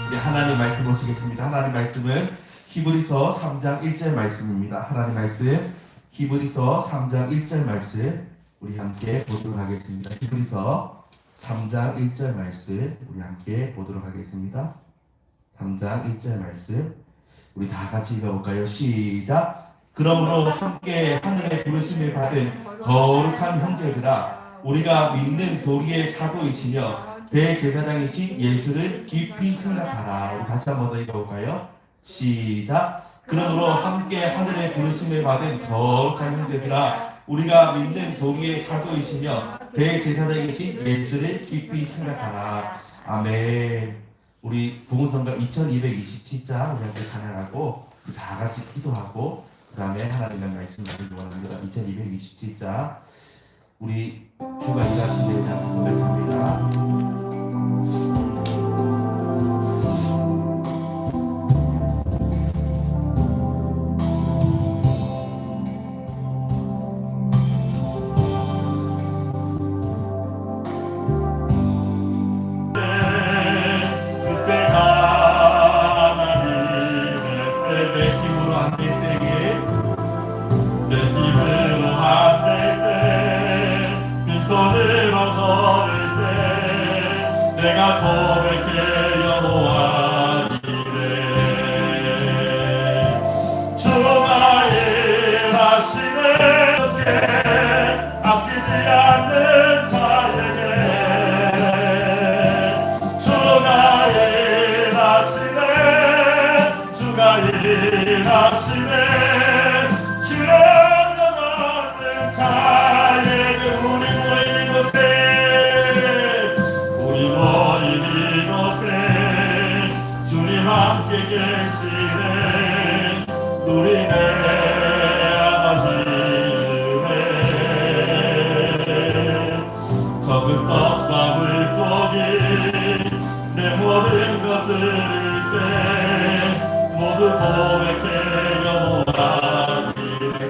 이제 하나님 말씀 보시겠습니다. 하나님 말씀은 히브리서 3장 1절 말씀입니다. 하나님 말씀 히브리서 3장 1절 말씀 우리 함께 보도록 하겠습니다. 히브리서 3장 1절 말씀 우리 함께 보도록 하겠습니다. 3장 1절 말씀 우리 다 같이 읽어볼까요? 시작. 그러므로 함께 하늘의 부르심을 받은 거룩한 형제들아, 우리가 믿는 도리의 사도이시며 대제사장이신 예수를 깊이 생각하라. 우리 다시 한번 더 읽어볼까요? 시작. 그러므로 함께 하늘의 부르심을 받은 거룩한 형제들아, 우리가 믿는 도리의 사도이시며 대제사장이신 예수를 깊이 생각하라. 아멘. 우리 복음성가 2227장 우리 함께 찬양하고 다 같이 기도하고 그 다음에 하나님의 말씀 나누기 원합니다. 2227장 우리 주가 일하신 데에 대한 고백합니다.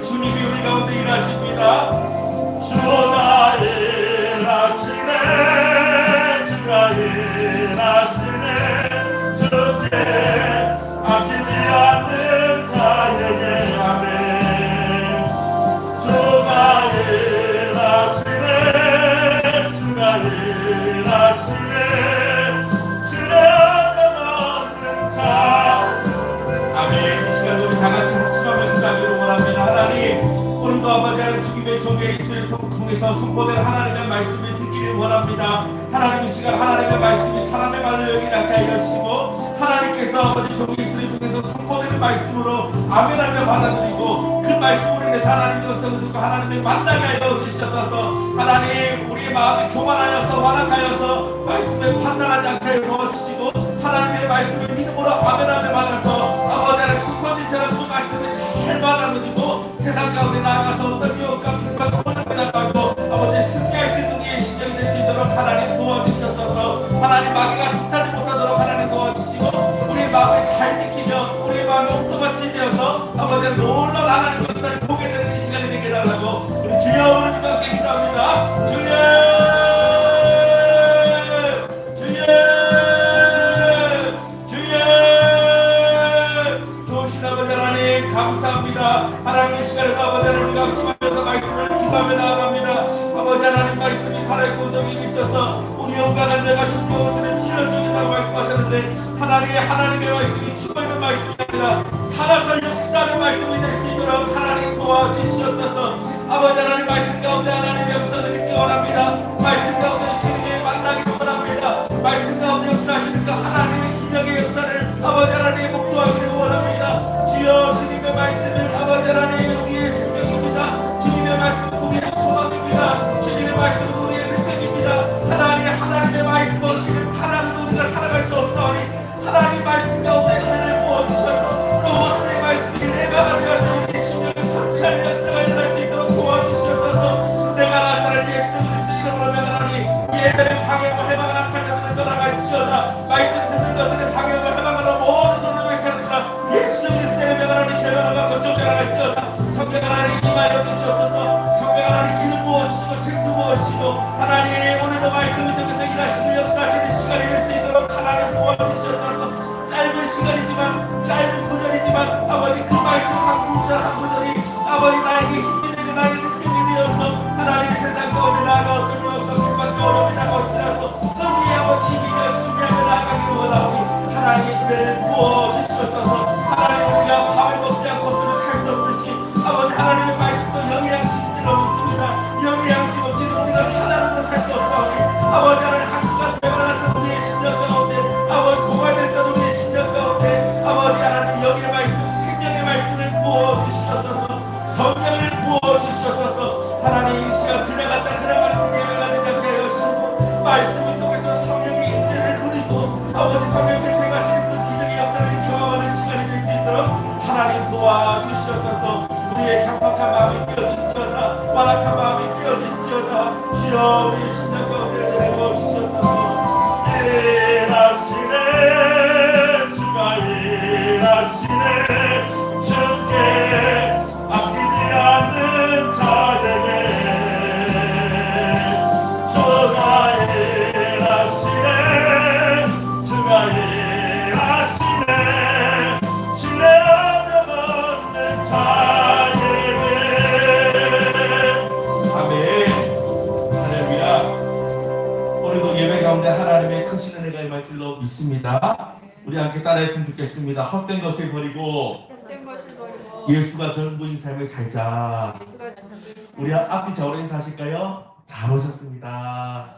주님이 우리 가운데 일하십니다. 주가 일하시네, 주가 일하시네. 주께 아끼지 않는 자에게 아멘. 주가 일하시네, 주가 일하시네. 주의 얻는 자 아멘. 이 시간 우리 다 같이 합심하며 기도하기를 원합니다. 하나님, 오늘도 아버지 하나님 주님의 종의 입술을 통해서 선포된 하나님의 말씀을 듣기를 원합니다. 하나님, 이 시간 하나님의 말씀이 사람의 말로 여기지 않게 하여 주시고 하나님께서 아버지 종의 입술을 통해서 선포되는 말씀으로 아멘하며 받아들이고 그 말씀으로 인해서 하나님의 음성을 듣고 하나님의 만나게 하여 주셔서 하나님 우리의 마음이 교만하여서 완악하여서 말씀에 판단하지 않게 하여 도와주시고 하나님의 말씀을 믿음으로 아멘하며 받아서 아버지 하나님 스펀지처럼 그 말씀을 잘 받아들이고 세상 가운데 나아가서 어떤 유혹과 핍박과 혼을 당하고 아버지 승리할 수 있는 우리의 심령이 될 수 있도록 하나님 도와주셔서 하나님 마귀가 습하지 못하도록 하나님 도와주시고 우리의 마음을 잘 지키며 우리의 마음이 옥토밭이 되어서 아버지 놀라운 하나님 역사를 보게 되는 이 시간이 되게 해달라고 우리 주여 오늘 주님 함께 기도합니다. 주여 감사합니다. 하나님의 시간에도 아버지 하나님 우리가 합심하면서 말씀을 기도하며 나아갑니다. 아버지 하나님 말씀이 살아있고 운동이 있어서 우리 영광한 자가 신경들은 치료 중이라고 말씀하셨는데 하나님의 말씀이 죽어있는 말씀이 아니라 살아서 역사하는 말씀이 될 수 있도록 하나님 도와주시옵소서. 아버지 하나님 말씀 가운데 하나님의 역사를 듣기 원합니다. 말씀 가운데 주님의 만나기 원합니다. 말씀 가운데 역사하시는 그 하나님의 기적의 역사를 아버지 하나님 목도하기를 원합니다. 주여 주님의 말씀을 아버지 하나님 우리의 생명입니다. 주님의 말씀은 우리의 소망입니다. 주님의 말씀은 우리의 인생입니다. 하나님의 말씀 없이는 하나님은 우리가 살아갈 수 없사오니 하나님 말씀 가운데 은혜를 부어주셔서 로고스의 말씀이 내가 되어서 우리의 심령을 성취하는 역사가 일어날 수 있도록 도와주셔서 내가 나타난 예수 그리스도 이름으로 명하노니 예배를 방해하고 해방을 악한 자들을 떠나갈지어다. 말씀 듣는 것들을 방해하고 해방하러 모든 놈의 사람들아 예수 그리스도의 명하노니 개명을 받고 쫓겨나갈지어다. 성경 하나님 임하여 주시옵소서. 성경 하나님 기름 부어주시고 생수 부어주시고 하나님 오늘도 말씀을 듣고 일하시는 역사하시는 시간이 될 수 있도록 하나님 도와주시옵소서. 시간이지만 짧은 구절이지만 아버지 그 말씀 한 구절 한 구절이 아버지 나에게 힘이 되고 나에게 능력이 되어서 하나님의 세상 가운데 나아가 어떤 영역과 핍박과 어려움이 나갈지라도 너희의 아버지 이기며 승리하며 나아가기를 원하오니 하나님의 은혜를 부어주시옵소서. 하나님 우리가 밥을 먹지 않고서는 살 수 없듯이 아버지 하나님의 말씀도 영의 양식인 줄로 믿습니다. 영의 양식 없이는 우리가 하나라도 살 수 없사오니 아버지 하나님 한 순간 배반했던 우리의 심령 가운데 아버지 고갈됐던 우리의 심령 가운데 아버지 하나님 영의 말씀 생명의 말씀을 부어주시옵소서. 성령을 부어주시옵소서. 하나님 이 시간 그나갔다 그나가는 예배가 되지 않게 하시고 말씀을 통해서 성령의 인재를 누리고 아버지 성령의 대가시는 그 기적의 역사를 경험하는 시간이 될 수 있도록 하나님 도와주시옵소서. 우리의 강박한 마음이 깨어지시오다. 완악한 마음이 깨어지시오다. 주여 우리의 심령 가운데 은혜 부어주시옵소서. 일하시네 주가 일하시네 주께 아끼지 않는 자에게 주가 일하시네 주가 일하시네 신뢰하며 걷는 자에게. 아멘. 할렐루야. 오늘도 예배 가운데 하나님의 크신 은혜가 임할 줄로 믿습니다. 우리 함께 따라했으면 좋겠습니다. 헛된 것을 버리고 예수가 전부인 삶을 살자. 우리 앞뒤 좌우로 사실까요? 잘 오셨습니다.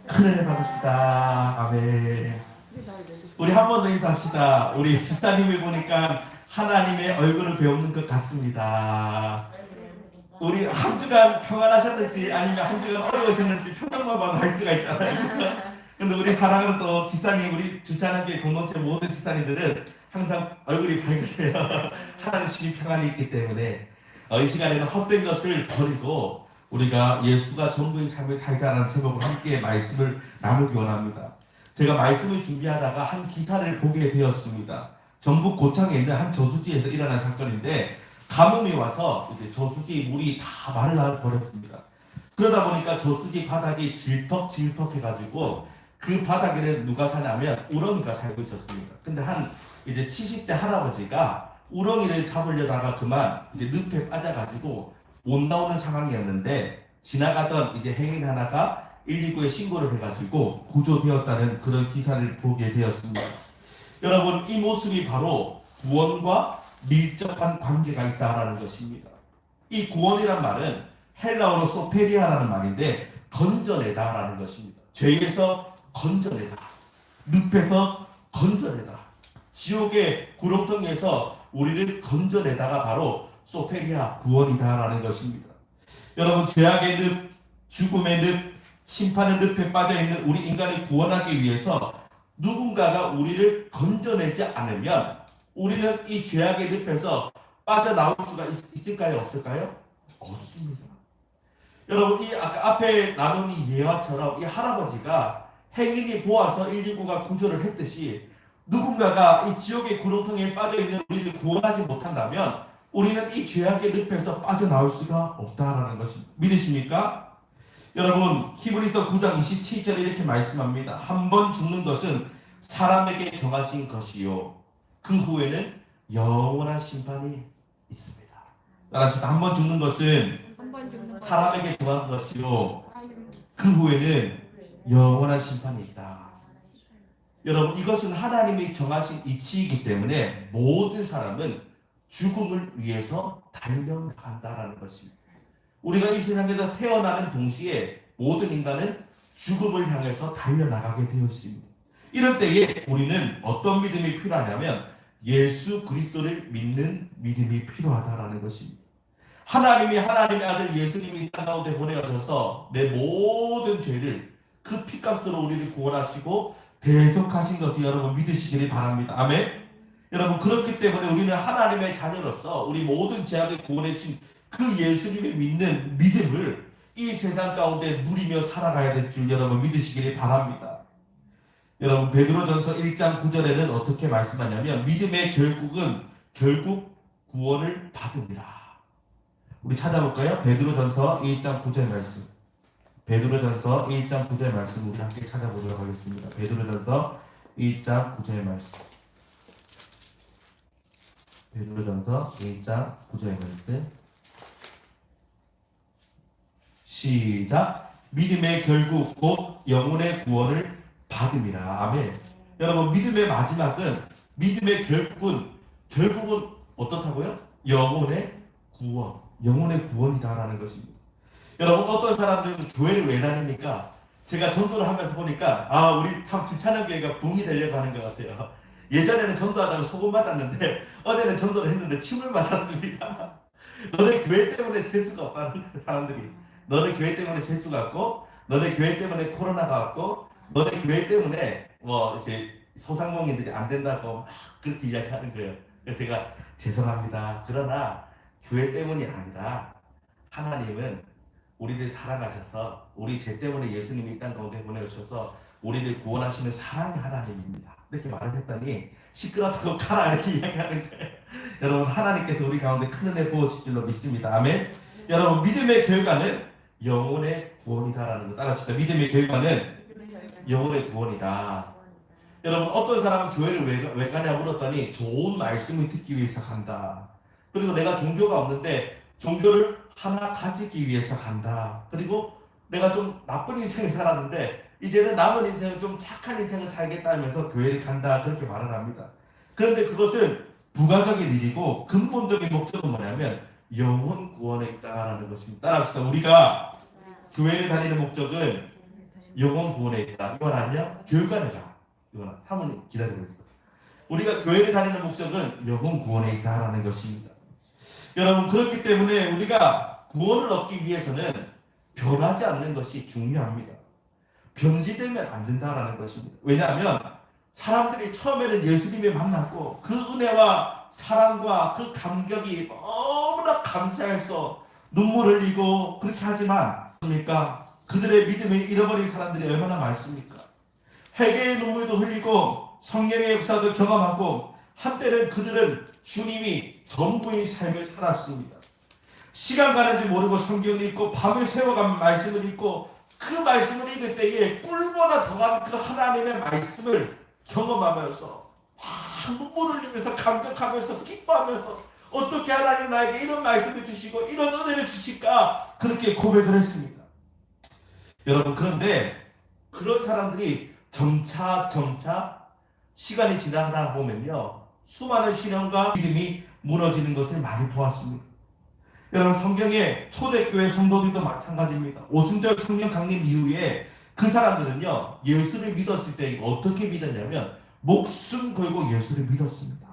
큰 은혜 받읍시다. 아멘. 우리 한 번 더 인사합시다. 우리 집사님을 보니까 하나님의 얼굴을 배우는 것 같습니다. 우리 한 주간 평안하셨는지 아니면 한 주간 어려우셨는지 표정만 봐도 알 수가 있잖아요. 그렇죠? 근데 우리 사랑하는 또 집사님, 우리 주찬함교회 공동체 모든 집사님들은 항상 얼굴이 밝으세요. 하나님 주신 평안이 있기 때문에 이 시간에는 헛된 것을 버리고 우리가 예수가 전부인 삶을 살자라는 제목으로 함께 말씀을 나누기 원합니다. 제가 말씀을 준비하다가 한 기사를 보게 되었습니다. 전북 고창에 있는 한 저수지에서 일어난 사건인데 가뭄이 와서 이제 저수지 물이 다 말라 버렸습니다. 그러다 보니까 저수지 바닥이 질퍽질퍽해가지고 그 바닥에는 누가 사냐면 우렁이가 살고 있었습니다. 근데 한 이제 70대 할아버지가 우렁이를 잡으려다가 그만 이제 늪에 빠져가지고 못 나오는 상황이었는데 지나가던 이제 행인 하나가 119에 신고를 해가지고 구조되었다는 그런 기사를 보게 되었습니다. 여러분 이 모습이 바로 구원과 밀접한 관계가 있다라는 것입니다. 이 구원이란 말은 헬라어로 소페리아라는 말인데 건져내다라는 것입니다. 죄에서 건져내다, 늪에서 건져내다, 지옥의 구렁텅이에서 우리를 건져내다가 바로 소페리아 구원이다라는 것입니다. 여러분 죄악의 늪, 죽음의 늪, 심판의 늪에 빠져있는 우리 인간을 구원하기 위해서 누군가가 우리를 건져내지 않으면 우리는 이 죄악의 늪에서 빠져나올 수가 있을까요? 없을까요? 없습니다. 여러분 이 아까 앞에 나눈 이 예화처럼 이 할아버지가 행인이 보아서 119가 구조를 했듯이 누군가가 이 지옥의 구렁텅이에 빠져있는 우리를 구원하지 못한다면 우리는 이 죄악의 늪에서 빠져나올 수가 없다라는 것입니다. 믿으십니까? 여러분 히브리서 9장 27절에 이렇게 말씀합니다. 한 번 죽는 것은 사람에게 정하신 것이요 그 후에는 영원한 심판이 있습니다. 따라합시다. 한 번 죽는 것은 사람에게 정한 것이요 그 후에는 영원한 심판이 있다. 여러분 이것은 하나님이 정하신 이치이기 때문에 모든 사람은 죽음을 위해서 달려간다라는 것입니다. 우리가 이 세상에서 태어나는 동시에 모든 인간은 죽음을 향해서 달려나가게 되어 있습니다. 이럴 때에 우리는 어떤 믿음이 필요하냐면 예수 그리스도를 믿는 믿음이 필요하다라는 것입니다. 하나님이 하나님의 아들 예수님이 이 땅 가운데 보내셔서 내 모든 죄를 그 피값으로 우리를 구원하시고 대속하신 것을 여러분 믿으시기를 바랍니다. 아멘. 여러분 그렇기 때문에 우리는 하나님의 자녀로서 우리 모든 죄악을 구원해 주신 그 예수님을 믿는 믿음을 이 세상 가운데 누리며 살아가야 될 줄 여러분 믿으시기를 바랍니다. 여러분 베드로전서 1장 9절에는 어떻게 말씀하냐면 믿음의 결국은 결국 구원을 받음이라. 우리 찾아볼까요? 베드로전서 1장 9절 말씀. 베드로전서 1장 9절 말씀 우리 함께 찾아보도록 하겠습니다. 베드로전서 1장 9절 말씀. 베드로전서 1장 9절의 말씀 시작. 믿음의 결국 곧 영혼의 구원을 받음이라. 아멘. 여러분, 믿음의 마지막은 믿음의 결국은 어떻다고요? 영혼의 구원이다라는 것입니다. 여러분, 어떤 사람들은 교회를 왜 다닙니까? 제가 전도를 하면서 보니까 우리 참 진찬한교회가 부흥이 되려고 하는 것 같아요. 예전에는 전도하다가 소금 맞았는데 어제는 전도를 했는데 침을 맞았습니다. 너네 교회 때문에 재수가 없다는 사람들이. 너네 교회 때문에 재수가 없고, 너네 교회 때문에 코로나가 왔고, 너네 교회 때문에 이제 소상공인들이 안 된다고 막 그렇게 이야기하는 거예요. 그래서 제가 죄송합니다. 그러나 교회 때문이 아니라 하나님은 우리를 사랑하셔서 우리 죄 때문에 예수님이 이 땅 가운데 보내주셔서 우리를 구원하시는 사랑의 하나님입니다. 이렇게 말을 했더니 시끄럽다고 가라 이렇게 이야기하는 거예요. 여러분, 하나님께서 우리 가운데 큰 은혜 부어주실 줄로 믿습니다. 아멘. 여러분, 믿음의 결과는 영혼의 구원이다라는 거 따라합시다. 믿음의 결과는 영혼의 구원이다. 여러분, 어떤 사람은 교회를 왜 가냐 물었더니 좋은 말씀을 듣기 위해서 간다. 그리고 내가 종교가 없는데 종교를 하나 가지기 위해서 간다. 그리고 내가 좀 나쁜 인생을 살았는데 이제는 남은 인생을 좀 착한 인생을 살겠다 하면서 교회를 간다. 그렇게 말을 합니다. 그런데 그것은 부가적인 일이고 근본적인 목적은 뭐냐면 영혼 구원에 있다라는 것입니다. 따라합시다. 우리가 교회를 다니는 목적은 영혼 구원에 있다. 이거는요, 교육관에 가. 이거는 사모님 기다리고 있어. 우리가 교회를 다니는 목적은 영혼 구원에 있다라는 것입니다. 여러분, 그렇기 때문에 우리가 구원을 얻기 위해서는 변하지 않는 것이 중요합니다. 변질되면 안 된다라는 것입니다. 왜냐하면 사람들이 처음에는 예수님을 만났고 그 은혜와 사랑과 그 감격이 너무나 감사해서 눈물을 흘리고 그렇게 하지만 그들의 믿음을 잃어버린 사람들이 얼마나 많습니까? 회개의 눈물도 흘리고 성령의 역사도 경험하고 한때는 그들은 주님이 전부인 삶을 살았습니다. 시간 가는지 모르고 성경을 읽고 밤을 새워가며 말씀을 읽고 그 말씀을 읽을 때에 꿀보다 더한 그 하나님의 말씀을 경험하면서 눈물을 흘리면서 감격하면서 기뻐하면서 어떻게 하나님 나에게 이런 말씀을 주시고 이런 은혜를 주실까 그렇게 고백을 했습니다. 여러분, 그런데 그런 사람들이 점차 시간이 지나가다 보면요, 수많은 신앙과 믿음이 무너지는 것을 많이 보았습니다. 여러분, 성경의 초대교회 성도들도 마찬가지입니다. 오순절 성령 강림 이후에 그 사람들은요, 예수를 믿었을 때 어떻게 믿었냐면 목숨 걸고 예수를 믿었습니다.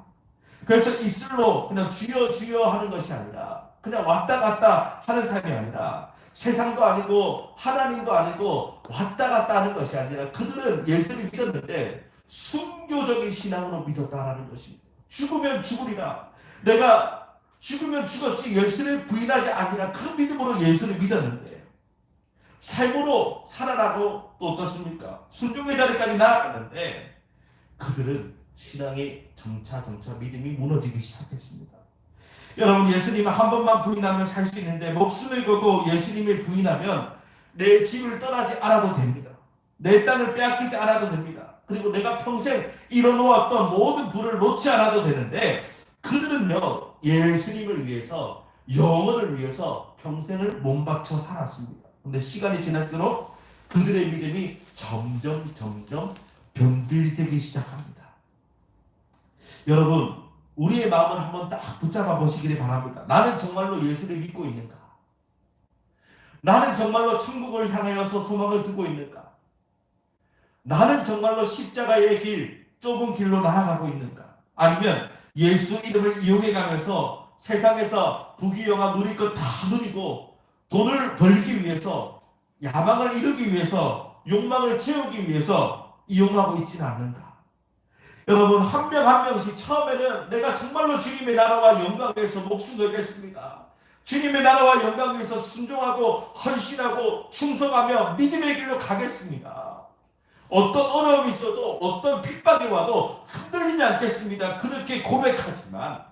그래서 이슬로 그냥 주여 주여 하는 것이 아니라 그냥 왔다 갔다 하는 삶이 아니라 세상도 아니고 하나님도 아니고 왔다 갔다 하는 것이 아니라 그들은 예수를 믿었는데 순교적인 신앙으로 믿었다라는 것입니다. 죽으면 죽으리라. 내가 죽으면 죽었지 예수를 부인하지 아니라 그 믿음으로 예수를 믿었는데 삶으로 살아나고 또 어떻습니까? 순종의 자리까지 나아갔는데 그들은 신앙이 점차 믿음이 무너지기 시작했습니다. 여러분, 예수님을 한 번만 부인하면 살 수 있는데 목숨을 걸고 예수님을 부인하면 내 집을 떠나지 않아도 됩니다. 내 땅을 빼앗기지 않아도 됩니다. 그리고 내가 평생 이뤄놓았던 모든 부를 놓지 않아도 되는데 그들은요, 예수님을 위해서 영혼을 위해서 평생을 몸바쳐 살았습니다. 근데 시간이 지날수록 그들의 믿음이 점점 변질되기 시작합니다. 여러분, 우리의 마음을 한번 딱 붙잡아 보시기를 바랍니다. 나는 정말로 예수를 믿고 있는가? 나는 정말로 천국을 향하여서 소망을 두고 있는가? 나는 정말로 십자가의 길, 좁은 길로 나아가고 있는가? 아니면 예수 이름을 이용해가면서 세상에서 부귀영화 누릴 것 다 누리고 돈을 벌기 위해서, 야망을 이루기 위해서, 욕망을 채우기 위해서 이용하고 있지는 않는가? 여러분, 한 명 한 명씩 처음에는 내가 정말로 주님의 나라와 영광 위해서 목숨 걸겠습니다. 주님의 나라와 영광 위해서 순종하고 헌신하고 충성하며 믿음의 길로 가겠습니다. 어떤 어려움이 있어도 어떤 핍박이 와도 흔들리지 않겠습니다. 그렇게 고백하지만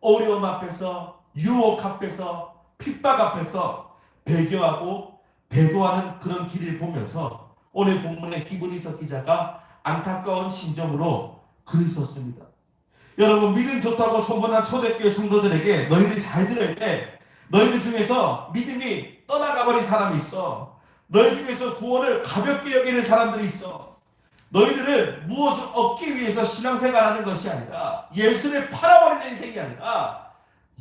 어려움 앞에서, 유혹 앞에서, 핍박 앞에서 배교하고 배도하는 그런 길을 보면서 오늘 본문의 히브리서 기자가 안타까운 심정으로 글을 썼습니다. 여러분, 믿음 좋다고 소문난 초대교회 성도들에게 너희들이 잘 들어야 돼. 너희들 중에서 믿음이 떠나가버린 사람이 있어. 너희 중에서 구원을 가볍게 여기는 사람들이 있어. 너희들은 무엇을 얻기 위해서 신앙생활하는 것이 아니라, 예수를 팔아버리는 인생이 아니라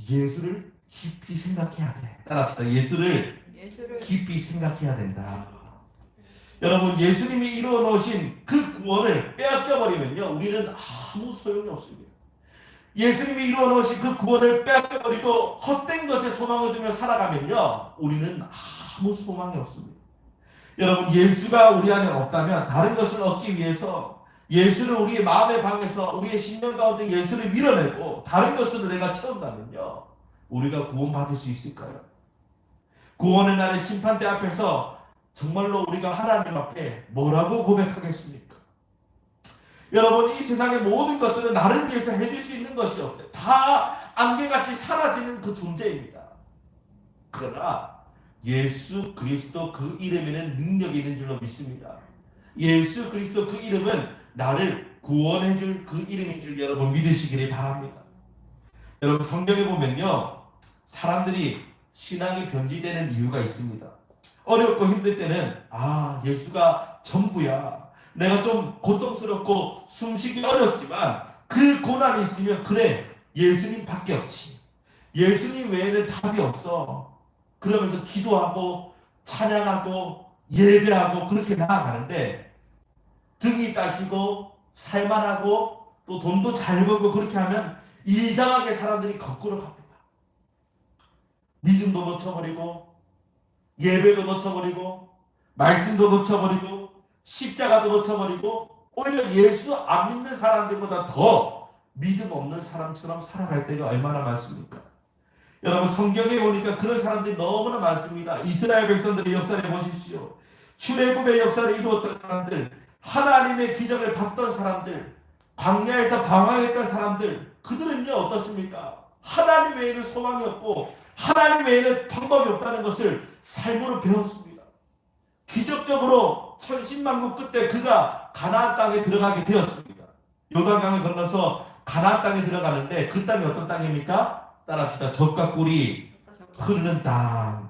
예수를 깊이 생각해야 돼. 따라합시다. 예수를 깊이 생각해야 된다. 여러분, 예수님이 이루어 놓으신 그 구원을 빼앗겨버리면요, 우리는 아무 소용이 없습니다. 예수님이 이루어 놓으신 그 구원을 빼앗겨버리고 헛된 것에 소망을 두며 살아가면요, 우리는 아무 소망이 없습니다. 여러분, 예수가 우리 안에 없다면 다른 것을 얻기 위해서 예수를 우리의 마음의 방에서 우리의 심령 가운데 예수를 밀어내고 다른 것으로 내가 채운다면요, 우리가 구원받을 수 있을까요? 구원의 날의 심판대 앞에서 정말로 우리가 하나님 앞에 뭐라고 고백하겠습니까? 여러분, 이 세상의 모든 것들은 나를 위해서 해줄 수 있는 것이 없어요. 다 안개같이 사라지는 그 존재입니다. 그러나 예수 그리스도 그 이름에는 능력이 있는 줄로 믿습니다. 예수 그리스도 그 이름은 나를 구원해줄 그 이름인 줄 여러분 믿으시기를 바랍니다. 여러분, 성경에 보면요, 사람들이 신앙이 변질되는 이유가 있습니다. 어렵고 힘들 때는 예수가 전부야. 내가 좀 고통스럽고 숨쉬기 어렵지만 그 고난이 있으면 그래, 예수님 밖에 없지. 예수님 외에는 답이 없어. 그러면서 기도하고 찬양하고 예배하고 그렇게 나아가는데, 등이 따시고 살만하고 또 돈도 잘 벌고 그렇게 하면 이상하게 사람들이 거꾸로 갑니다. 믿음도 놓쳐버리고 예배도 놓쳐버리고 말씀도 놓쳐버리고 십자가도 놓쳐버리고 오히려 예수 안 믿는 사람들보다 더 믿음 없는 사람처럼 살아갈 때가 얼마나 많습니까? 여러분, 성경에 보니까 그런 사람들이 너무나 많습니다. 이스라엘 백성들의 역사를 보십시오. 출애굽의 역사를 이루었던 사람들, 하나님의 기적을 봤던 사람들, 광야에서 방황했던 사람들, 그들은요 어떻습니까? 하나님 외에는 소망이 없고 하나님 외에는 방법이 없다는 것을 삶으로 배웠습니다. 기적적으로 천신만고 끝에 그가 가나안 땅에 들어가게 되었습니다. 요단강을 건너서 가나안 땅에 들어가는데 그 땅이 어떤 땅입니까? 따라합시다. 젖과 꿀이 흐르는 땅.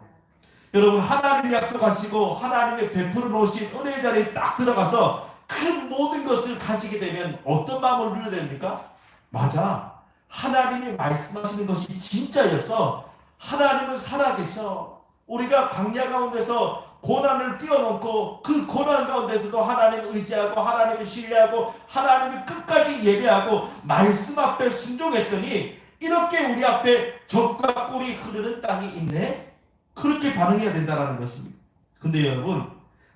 여러분, 하나님 약속하시고 하나님의 베풀어 놓으신 은혜의 자리에 딱 들어가서 그 모든 것을 가지게 되면 어떤 마음을 누려야 됩니까? 맞아, 하나님이 말씀하시는 것이 진짜였어. 하나님은 살아계셔. 우리가 광야 가운데서 고난을 뛰어넘고 그 고난 가운데서도 하나님을 의지하고 하나님을 신뢰하고 하나님을 끝까지 예배하고 말씀 앞에 순종했더니 이렇게 우리 앞에 젖과 꿀이 흐르는 땅이 있네? 그렇게 반응해야 된다는 것입니다. 근데 여러분,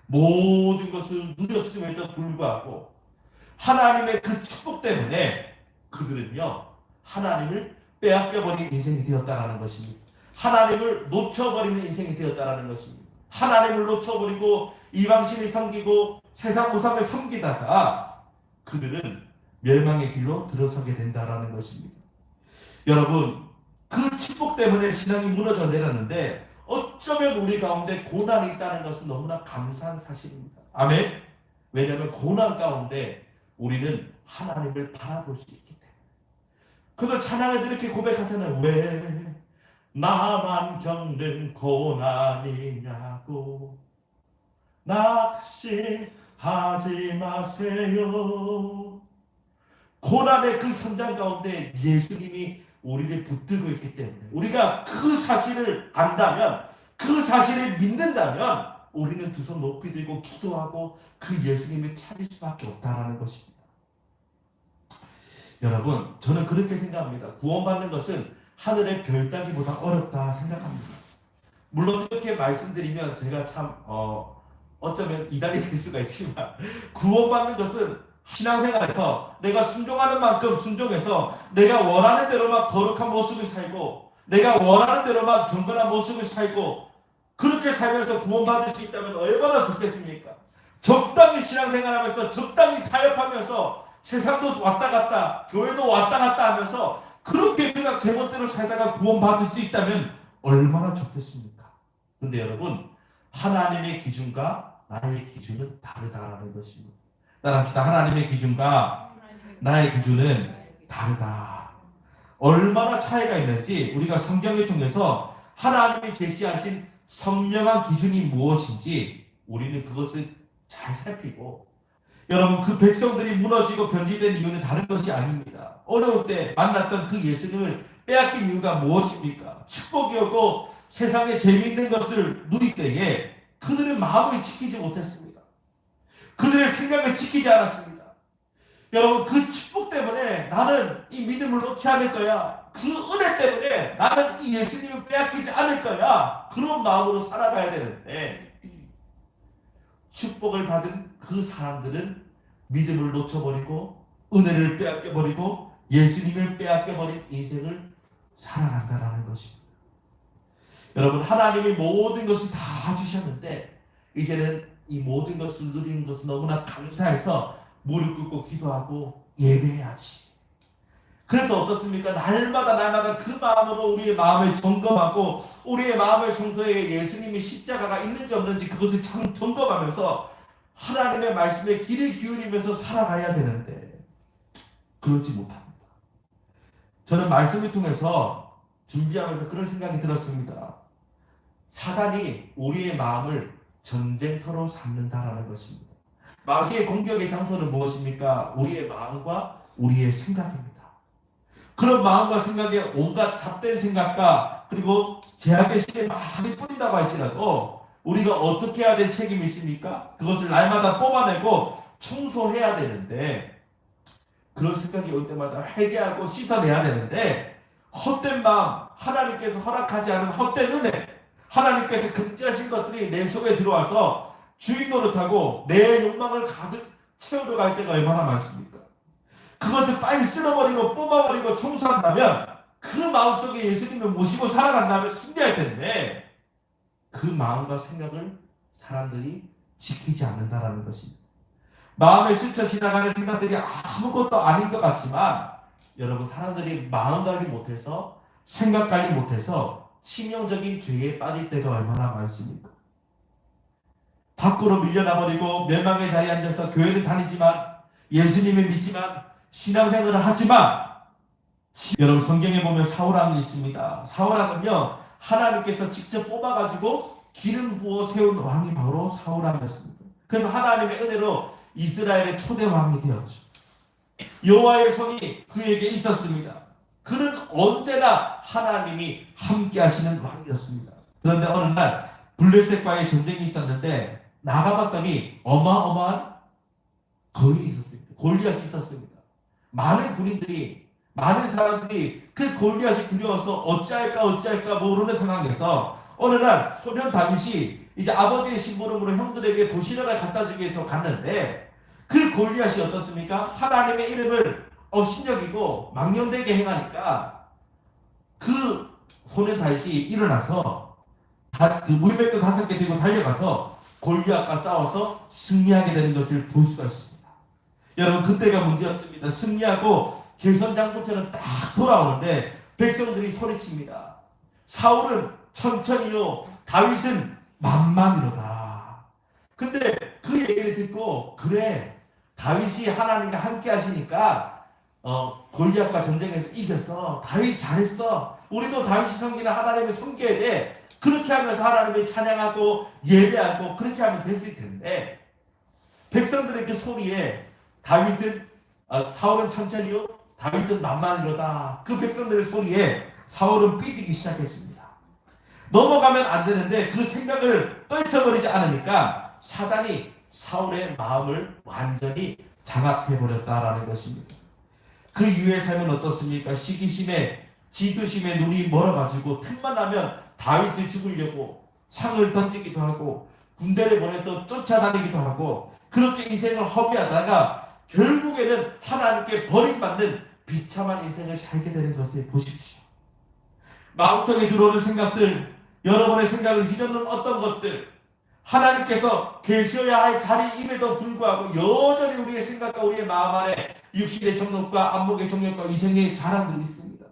모든 것을 누렸음에도 불구하고 하나님의 그 축복 때문에 그들은요, 하나님을 빼앗겨버린 인생이 되었다는 것입니다. 하나님을 놓쳐버리는 인생이 되었다는 것입니다. 하나님을 놓쳐버리고 이방신을 섬기고 세상 우상을 섬기다가 그들은 멸망의 길로 들어서게 된다는 것입니다. 여러분, 그 축복 때문에 신앙이 무너져 내렸는데 어쩌면 우리 가운데 고난이 있다는 것은 너무나 감사한 사실입니다. 아멘. 왜냐하면 고난 가운데 우리는 하나님을 바라볼 수 있기 때문에. 그래서 찬양에도 이렇게 고백하잖아요. 왜 나만 겪는 고난이냐고 낙심하지 마세요. 고난의 그 현장 가운데 예수님이 우리를 붙들고 있기 때문에 우리가 그 사실을 안다면, 그 사실을 믿는다면 우리는 두 손 높이 들고 기도하고 그 예수님을 찾을 수밖에 없다는 것입니다. 여러분, 저는 그렇게 생각합니다. 구원받는 것은 하늘의 별 따기보다 어렵다 생각합니다. 물론 이렇게 말씀드리면 제가 참 어쩌면 이단이 될 수가 있지만, 구원받는 것은 신앙생활에서 내가 순종하는 만큼 순종해서 내가 원하는 대로만 거룩한 모습을 살고 내가 원하는 대로만 경건한 모습을 살고 그렇게 살면서 구원받을 수 있다면 얼마나 좋겠습니까? 적당히 신앙생활하면서 적당히 타협하면서 세상도 왔다 갔다 교회도 왔다 갔다 하면서 그렇게 그냥 제멋대로 살다가 구원받을 수 있다면 얼마나 좋겠습니까? 근데 여러분, 하나님의 기준과 나의 기준은 다르다라는 것입니다. 따라합시다. 하나님의 기준과 나의 기준은 다르다. 얼마나 차이가 있는지 우리가 성경을 통해서 하나님이 제시하신 선명한 기준이 무엇인지 우리는 그것을 잘 살피고, 여러분, 그 백성들이 무너지고 변질된 이유는 다른 것이 아닙니다. 어려울 때 만났던 그 예수님을 빼앗긴 이유가 무엇입니까? 축복이었고 세상에 재미있는 것을 누릴 때에 그들의 마음을 지키지 못했습니다. 그들의 생각을 지키지 않았습니다. 여러분, 그 축복 때문에 나는 이 믿음을 놓지 않을 거야. 그 은혜 때문에 나는 이 예수님을 빼앗기지 않을 거야. 그런 마음으로 살아가야 되는데, 축복을 받은 그 사람들은 믿음을 놓쳐버리고 은혜를 빼앗겨버리고 예수님을 빼앗겨버린 인생을 살아간다는 것입니다. 여러분, 하나님이 모든 것을 다 주셨는데 이제는 이 모든 것을 누리는 것은 너무나 감사해서 무릎 꿇고 기도하고 예배해야지. 그래서 어떻습니까? 날마다 그 마음으로 우리의 마음을 점검하고 우리의 마음의 성소에 예수님의 십자가가 있는지 없는지 그것을 참 점검하면서 하나님의 말씀에 귀를 기울이면서 살아가야 되는데 그러지 못합니다. 저는 말씀을 통해서 준비하면서 그런 생각이 들었습니다. 사단이 우리의 마음을 전쟁터로 삼는다라는 것입니다. 마귀의 공격의 장소는 무엇입니까? 우리의 마음과 우리의 생각입니다. 그런 마음과 생각에 온갖 잡된 생각과 그리고 제약의 신에 많이 뿌린다고 할지라도 우리가 어떻게 해야 될 책임이 있습니까? 그것을 날마다 뽑아내고 청소해야 되는데, 그런 생각이 올 때마다 회개하고 씻어내야 되는데, 헛된 마음, 하나님께서 허락하지 않은 헛된 은혜, 하나님께서 금지하신 것들이 내 속에 들어와서 주인 노릇하고 내 욕망을 가득 채우러 갈 때가 얼마나 많습니까? 그것을 빨리 쓸어버리고 뽑아버리고 청소한다면 그 마음속에 예수님을 모시고 살아간다면 승리할 텐데, 그 마음과 생각을 사람들이 지키지 않는다라는 것입니다. 마음에 스쳐 지나가는 생각들이 아무것도 아닌 것 같지만, 여러분, 사람들이 마음 관리 못해서 생각 관리 못해서 치명적인 죄에 빠질 때가 얼마나 많습니까? 밖으로 밀려나버리고 멸망의 자리에 앉아서 교회를 다니지만 예수님을 믿지만 신앙생활을 하지만, 여러분, 성경에 보면 사울왕이 있습니다. 사울왕은요, 하나님께서 직접 뽑아가지고 기름 부어 세운 왕이 바로 사울왕이었습니다. 그래서 하나님의 은혜로 이스라엘의 초대 왕이 되었죠. 여호와의 손이 그에게 있었습니다. 그는 언제나 하나님이 함께 하시는 왕이었습니다. 그런데 어느 날 블레셋과의 전쟁이 있었는데 나가봤더니 어마어마한 거인이 있었습니다. 골리앗이 있었습니다. 많은 군인들이, 많은 사람들이 그 골리앗이 두려워서 어찌할까 모르는 상황에서 어느 날 소년 다윗이 이제 아버지의 심부름으로 형들에게 도시락을 갖다 주기 위해서 갔는데, 그 골리앗이 어떻습니까? 하나님의 이름을 업신여기고 망령되게 행하니까 그 소년 다윗이 일어나서 그 물맷돌 5개 들고 달려가서 골리앗과 싸워서 승리하게 되는 것을 볼 수가 있습니다. 여러분, 그때가 문제였습니다. 승리하고 개선장군처럼 딱 돌아오는데 백성들이 소리칩니다. 사울은 천천히요, 다윗은 만만이로다. 근데 그 얘기를 듣고, 그래, 다윗이 하나님과 함께 하시니까 골리앗과 전쟁에서 이겼어. 다윗 잘했어. 우리도 다윗이 섬기는 하나님을 섬겨야 돼. 그렇게 하면서 하나님을 찬양하고 예배하고 그렇게 하면 됐을 텐데, 백성들의 그 소리에 사울은 천천히요, 다윗은 만만이로다. 그 백성들의 소리에 사울은 삐지기 시작했습니다. 넘어가면 안 되는데 그 생각을 떨쳐버리지 않으니까 사단이 사울의 마음을 완전히 장악해버렸다라는 것입니다. 그 이후의 삶은 어떻습니까? 시기심에, 지두심에 눈이 멀어가지고 틈만 나면 다윗을 죽이려고 창을 던지기도 하고 군대를 보내서 쫓아다니기도 하고, 그렇게 인생을 허비하다가 결국에는 하나님께 버림받는 비참한 인생을 살게 되는 것을 보십시오. 마음속에 들어오는 생각들, 여러분의 생각을 휘젓는 어떤 것들, 하나님께서 계셔야 할 자리임에도 불구하고 여전히 우리의 생각과 우리의 마음 안에 육신의 정욕과 안목의 정욕과 이생의 자랑들이 있습니다.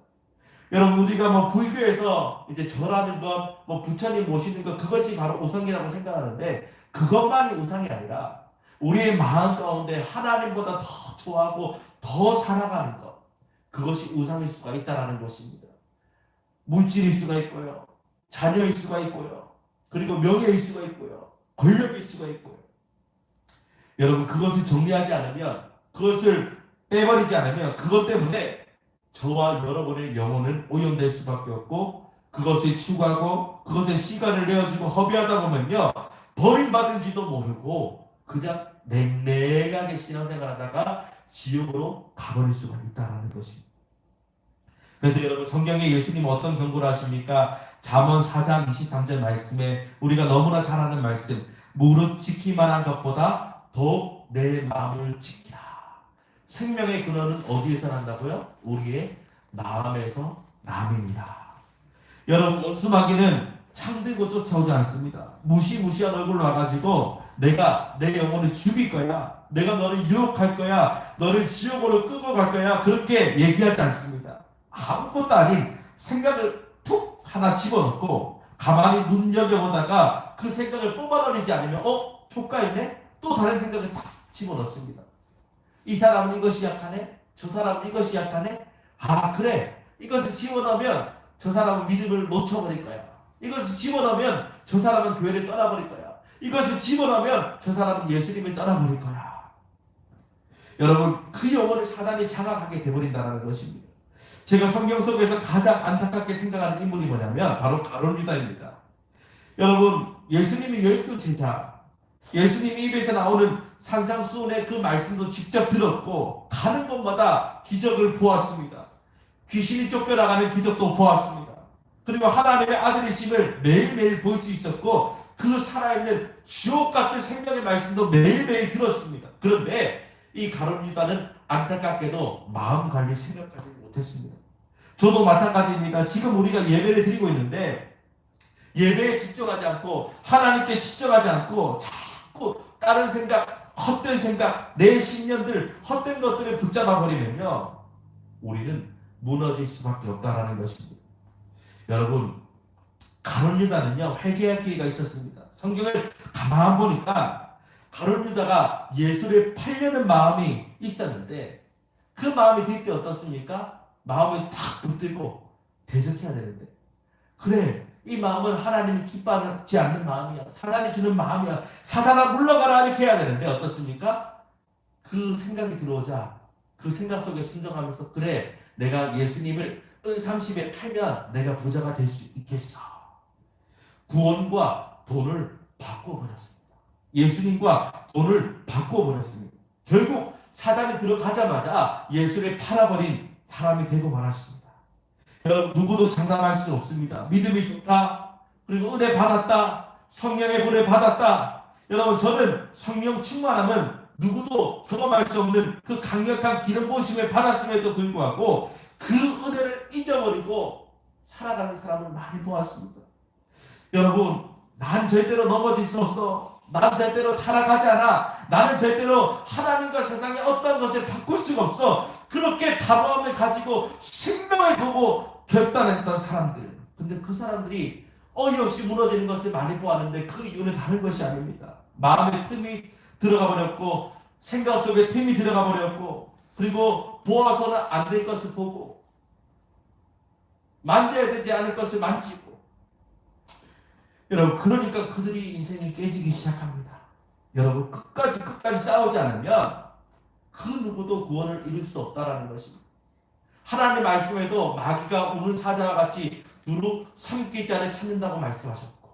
여러분, 우리가 불교에서 이제 절하는 것, 부처님 모시는 것, 그것이 바로 우상이라고 생각하는데, 그것만이 우상이 아니라 우리의 마음 가운데 하나님보다 더 좋아하고 더 사랑하는 것, 그것이 우상일 수가 있다는 것입니다. 물질일 수가 있고요. 자녀일 수가 있고요. 그리고 명예일 수가 있고요. 권력일 수가 있고요. 여러분 그것을 정리하지 않으면, 그것을 빼버리지 않으면 그것 때문에 저와 여러분의 영혼은 오염될 수밖에 없고, 그것을 추구하고 그것에 시간을 내어주고 허비하다 보면요, 버림받은지도 모르고 그냥 냉랭하게 신앙생활하다가 지옥으로 가버릴 수가 있다는 것입니다. 그래서 여러분 성경에 예수님 어떤 경고를 하십니까? 잠언 4장 23절 말씀에 우리가 너무나 잘 아는 말씀, 무릇 지키만한 것보다 더욱 내 마음을 지키라. 생명의 근원은 어디에서 난다고요? 우리의 마음에서 남이니라. 여러분 원수마귀는 창들고 쫓아오지 않습니다. 무시무시한 얼굴로 와가지고 내가 내 영혼을 죽일 거야, 내가 너를 유혹할 거야, 너를 지옥으로 끌고 갈 거야, 그렇게 얘기하지 않습니다. 아무것도 아닌 생각을 툭 하나 집어넣고 가만히 눈여겨보다가 그 생각을 뽑아버리지 않으면 효과 있네? 또 다른 생각을 탁 집어넣습니다. 이 사람은 이것이 약하네? 저 사람은 이것이 약하네? 아 그래, 이것을 집어넣으면 저 사람은 믿음을 놓쳐버릴 거야. 이것을 집어넣으면 저 사람은 교회를 떠나버릴 거야. 이것을 집어넣으면 저 사람은 예수님을 떠나버릴 거야. 여러분 그 영혼을 사단이 장악하게 돼버린다는 것입니다. 제가 성경 속에서 가장 안타깝게 생각하는 인물이 뭐냐면 바로 가룟 유다입니다. 여러분 예수님이 12제자, 예수님이 입에서 나오는 산상수훈의 그 말씀도 직접 들었고 가는 곳마다 기적을 보았습니다. 귀신이 쫓겨나가는 기적도 보았습니다. 그리고 하나님의 아들이심을 매일매일 볼 수 있었고 그 살아있는 주옥같은 생명의 말씀도 매일매일 들었습니다. 그런데 이 가룟 유다는 안타깝게도 마음관리 생각까지 못했습니다. 저도 마찬가지입니다. 지금 우리가 예배를 드리고 있는데 예배에 집중하지 않고 하나님께 집중하지 않고 자꾸 다른 생각, 헛된 생각, 내 신념들, 헛된 것들을 붙잡아 버리면요, 우리는 무너질 수밖에 없다는 것입니다. 여러분 가룟 유다는요 회개할 기회가 있었습니다. 성경을 가만 보니까 가룟 유다가 예수를 팔려는 마음이 있었는데 그 마음이 들 때 어떻습니까? 마음을 탁 붙들고 대적해야 되는데, 그래 이 마음은 하나님이 기뻐하지 않는 마음이야, 사단이 주는 마음이야, 사단아 물러가라 이렇게 해야 되는데 어떻습니까? 그 생각이 들어오자 그 생각 속에 순종하면서 그래 내가 예수님을 은30에 팔면 내가 부자가 될 수 있겠어. 구원과 돈을 바꿔버렸습니다. 예수님과 돈을 바꿔버렸습니다. 결국 사단이 들어가자마자 예수를 팔아버린 사람이 되고 말았습니다. 여러분 누구도 장담할 수 없습니다. 믿음이 좋다, 그리고 은혜 받았다, 성령의 불을 받았다. 여러분 저는 성령 충만함은 누구도 경험할 수 없는 그 강력한 기름 부으심을 받았음에도 불구하고 그 은혜를 잊어버리고 살아가는 사람을 많이 보았습니다. 여러분 난 절대로 넘어질 수 없어, 난 절대로 타락하지 않아, 나는 절대로 하나님과 세상의 어떤 것을 바꿀 수가 없어, 그렇게 담화함을 가지고 생명을 보고 결단했던 사람들. 근데 그 사람들이 어이없이 무너지는 것을 많이 보았는데 그 이유는 다른 것이 아닙니다. 마음에 틈이 들어가 버렸고 생각 속에 틈이 들어가 버렸고, 그리고 보아서는 안 될 것을 보고 만져야 되지 않을 것을 만지고, 여러분 그러니까 그들이 인생이 깨지기 시작합니다. 여러분 끝까지 싸우지 않으면 그 누구도 구원을 이룰 수 없다는 것입니다. 하나님 말씀에도 마귀가 우는 사자와 같이 두루 삼킬 자를 찾는다고 말씀하셨고,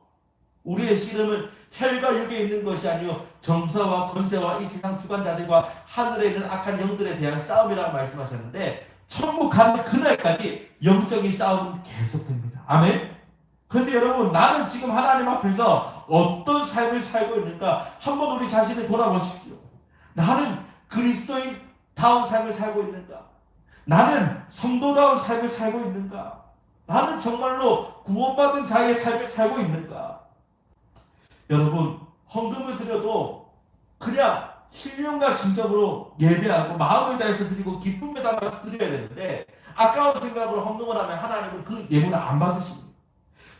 우리의 씨름은 혈과 육에 있는 것이 아니요 정사와 권세와 이 세상 주관자들과 하늘에 있는 악한 영들에 대한 싸움이라고 말씀하셨는데, 천국 가는 그날까지 영적인 싸움은 계속됩니다. 아멘. 그런데 여러분 나는 지금 하나님 앞에서 어떤 삶을 살고 있는가 한번 우리 자신을 돌아보십시오. 나는 그리스도인다운 삶을 살고 있는가? 나는 성도다운 삶을 살고 있는가? 나는 정말로 구원받은 자의 삶을 살고 있는가? 여러분 헌금을 드려도 그냥 신령과 진정으로 예배하고 마음을 다해서 드리고 기쁨에 담아서 드려야 되는데 아까운 생각으로 헌금을 하면 하나님은 그 예물을 안 받으십니다.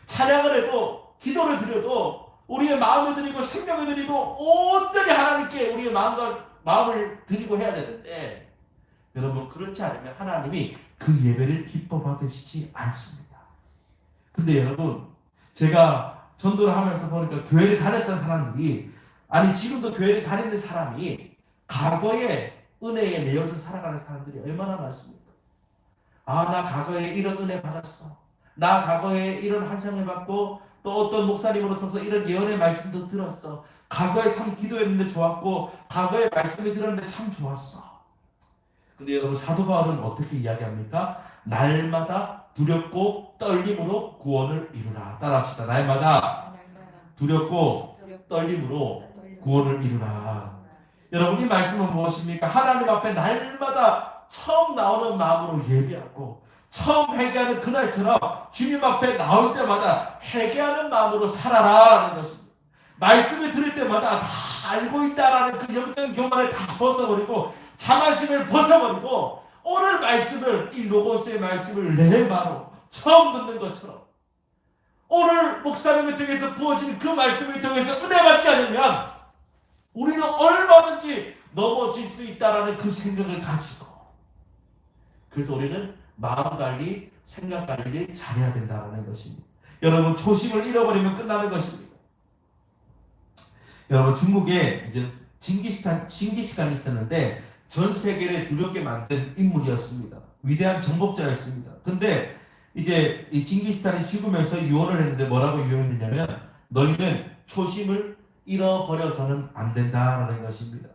찬양을 해도 기도를 드려도 우리의 마음을 드리고 생명을 드리고 온전히 하나님께 우리의 마음을 드리고 해야 되는데 여러분 그렇지 않으면 하나님이 그 예배를 기뻐 받으시지 않습니다. 근데 여러분 제가 전도를 하면서 보니까 교회를 다녔던 사람들이 아니 지금도 교회를 다니는 사람이 과거에 은혜에 매여서 살아가는 사람들이 얼마나 많습니까? 아, 나 과거에 이런 은혜 받았어. 나 과거에 이런 환상을 받고 또 어떤 목사님으로부터 이런 예언의 말씀도 들었어. 과거에 참 기도했는데 좋았고 과거에 말씀이 들었는데 참 좋았어. 근데 여러분 사도 바울은 어떻게 이야기합니까? 날마다 두렵고 떨림으로 구원을 이루라. 따라합시다. 날마다 두렵고 떨림으로 구원을 이루라. 여러분 이 말씀은 무엇입니까? 하나님 앞에 날마다 처음 나오는 마음으로 예배하고 처음 회개하는 그날처럼 주님 앞에 나올 때마다 회개하는 마음으로 살아라라는 것입니다. 말씀을 들을 때마다 다 알고 있다라는 그 영적 교만을 다 벗어버리고 자만심을 벗어버리고 오늘 말씀을 이 로고스의 말씀을 내 마로 처음 듣는 것처럼 오늘 목사님을 통해서 부어지는 그 말씀을 통해서 은혜 받지 않으면 우리는 얼마든지 넘어질 수 있다라는 그 생각을 가지고 그래서 우리는 마음 관리, 생각 관리를 잘해야 된다는 것입니다. 여러분 초심을 잃어버리면 끝나는 것입니다. 여러분 중국에 이제 징기스칸이 있었는데 전 세계를 두렵게 만든 인물이었습니다. 위대한 정복자였습니다. 근데 이제 이 징기스칸이 죽으면서 유언을 했는데 뭐라고 유언했냐면 너희는 초심을 잃어버려서는 안 된다라는 것입니다.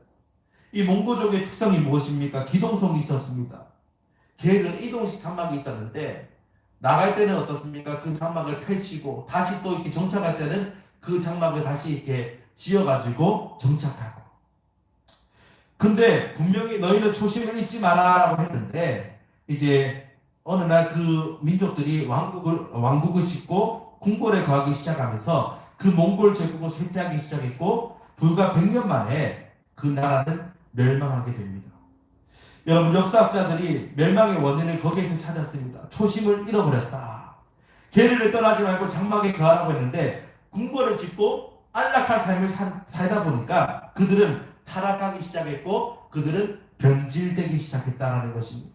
이 몽고족의 특성이 무엇입니까? 기동성이 있었습니다. 걔는 이동식 장막이 있었는데 나갈 때는 어떻습니까? 그 장막을 펼치고 다시 또 이렇게 정착할 때는 그 장막을 다시 이렇게 지어가지고 정착하고. 근데 분명히 너희는 초심을 잊지 마라라고 했는데 이제 어느 날 그 민족들이 왕국을 짓고 궁궐에 거하기 시작하면서 그 몽골 제국을 쇠퇴하기 시작했고 불과 100년 만에 그 나라는 멸망하게 됩니다. 여러분 역사학자들이 멸망의 원인을 거기에서 찾았습니다. 초심을 잃어버렸다. 계를 떠나지 말고 장막에 거하라고 했는데 궁궐을 짓고 안락한 삶을 살다 보니까 그들은 타락하기 시작했고 그들은 변질되기 시작했다는 것입니다.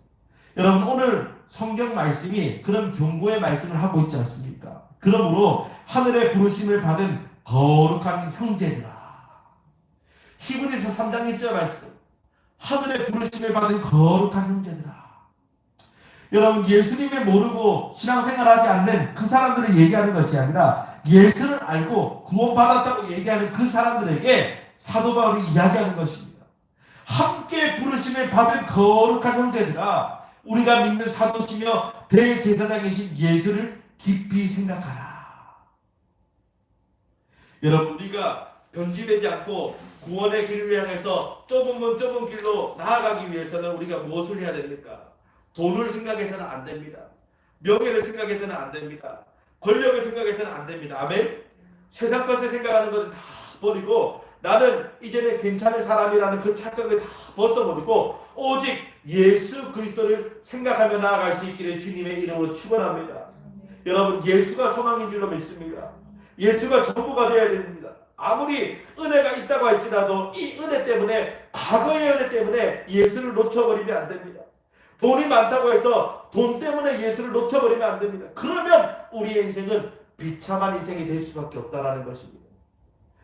여러분 오늘 성경 말씀이 그런 경고의 말씀을 하고 있지 않습니까? 그러므로 하늘의 부르심을 받은 거룩한 형제들아. 히브리서 3장 1절 말씀. 하늘의 부르심을 받은 거룩한 형제들아. 여러분 예수님을 모르고 신앙생활하지 않는 그 사람들을 얘기하는 것이 아니라 예수를 알고 구원받았다고 얘기하는 그 사람들에게 사도 바울이 이야기하는 것입니다. 함께 부르심을 받은 거룩한 형제들아, 우리가 믿는 사도시며 대제사장이신 예수를 깊이 생각하라. 여러분 우리가 변질되지 않고 구원의 길을 향해서 좁은 길로 나아가기 위해서는 우리가 무엇을 해야 됩니까? 돈을 생각해서는 안 됩니다. 명예를 생각해서는 안 됩니다. 권력을 생각해서는 안 됩니다. 아멘? 세상 것을 생각하는 것을 다 버리고 나는 이제는 괜찮은 사람이라는 그 착각을 다 벗어버리고 오직 예수 그리스도를 생각하며 나아갈 수 있기를 주님의 이름으로 축원합니다. 여러분 예수가 소망인 줄로 믿습니다. 예수가 전부가 되어야 됩니다. 아무리 은혜가 있다고 할지라도 이 은혜 때문에 과거의 은혜 때문에 예수를 놓쳐버리면 안 됩니다. 돈이 많다고 해서 돈 때문에 예수를 놓쳐버리면 안 됩니다. 그러면 우리의 인생은 비참한 인생이 될 수밖에 없다는 것입니다.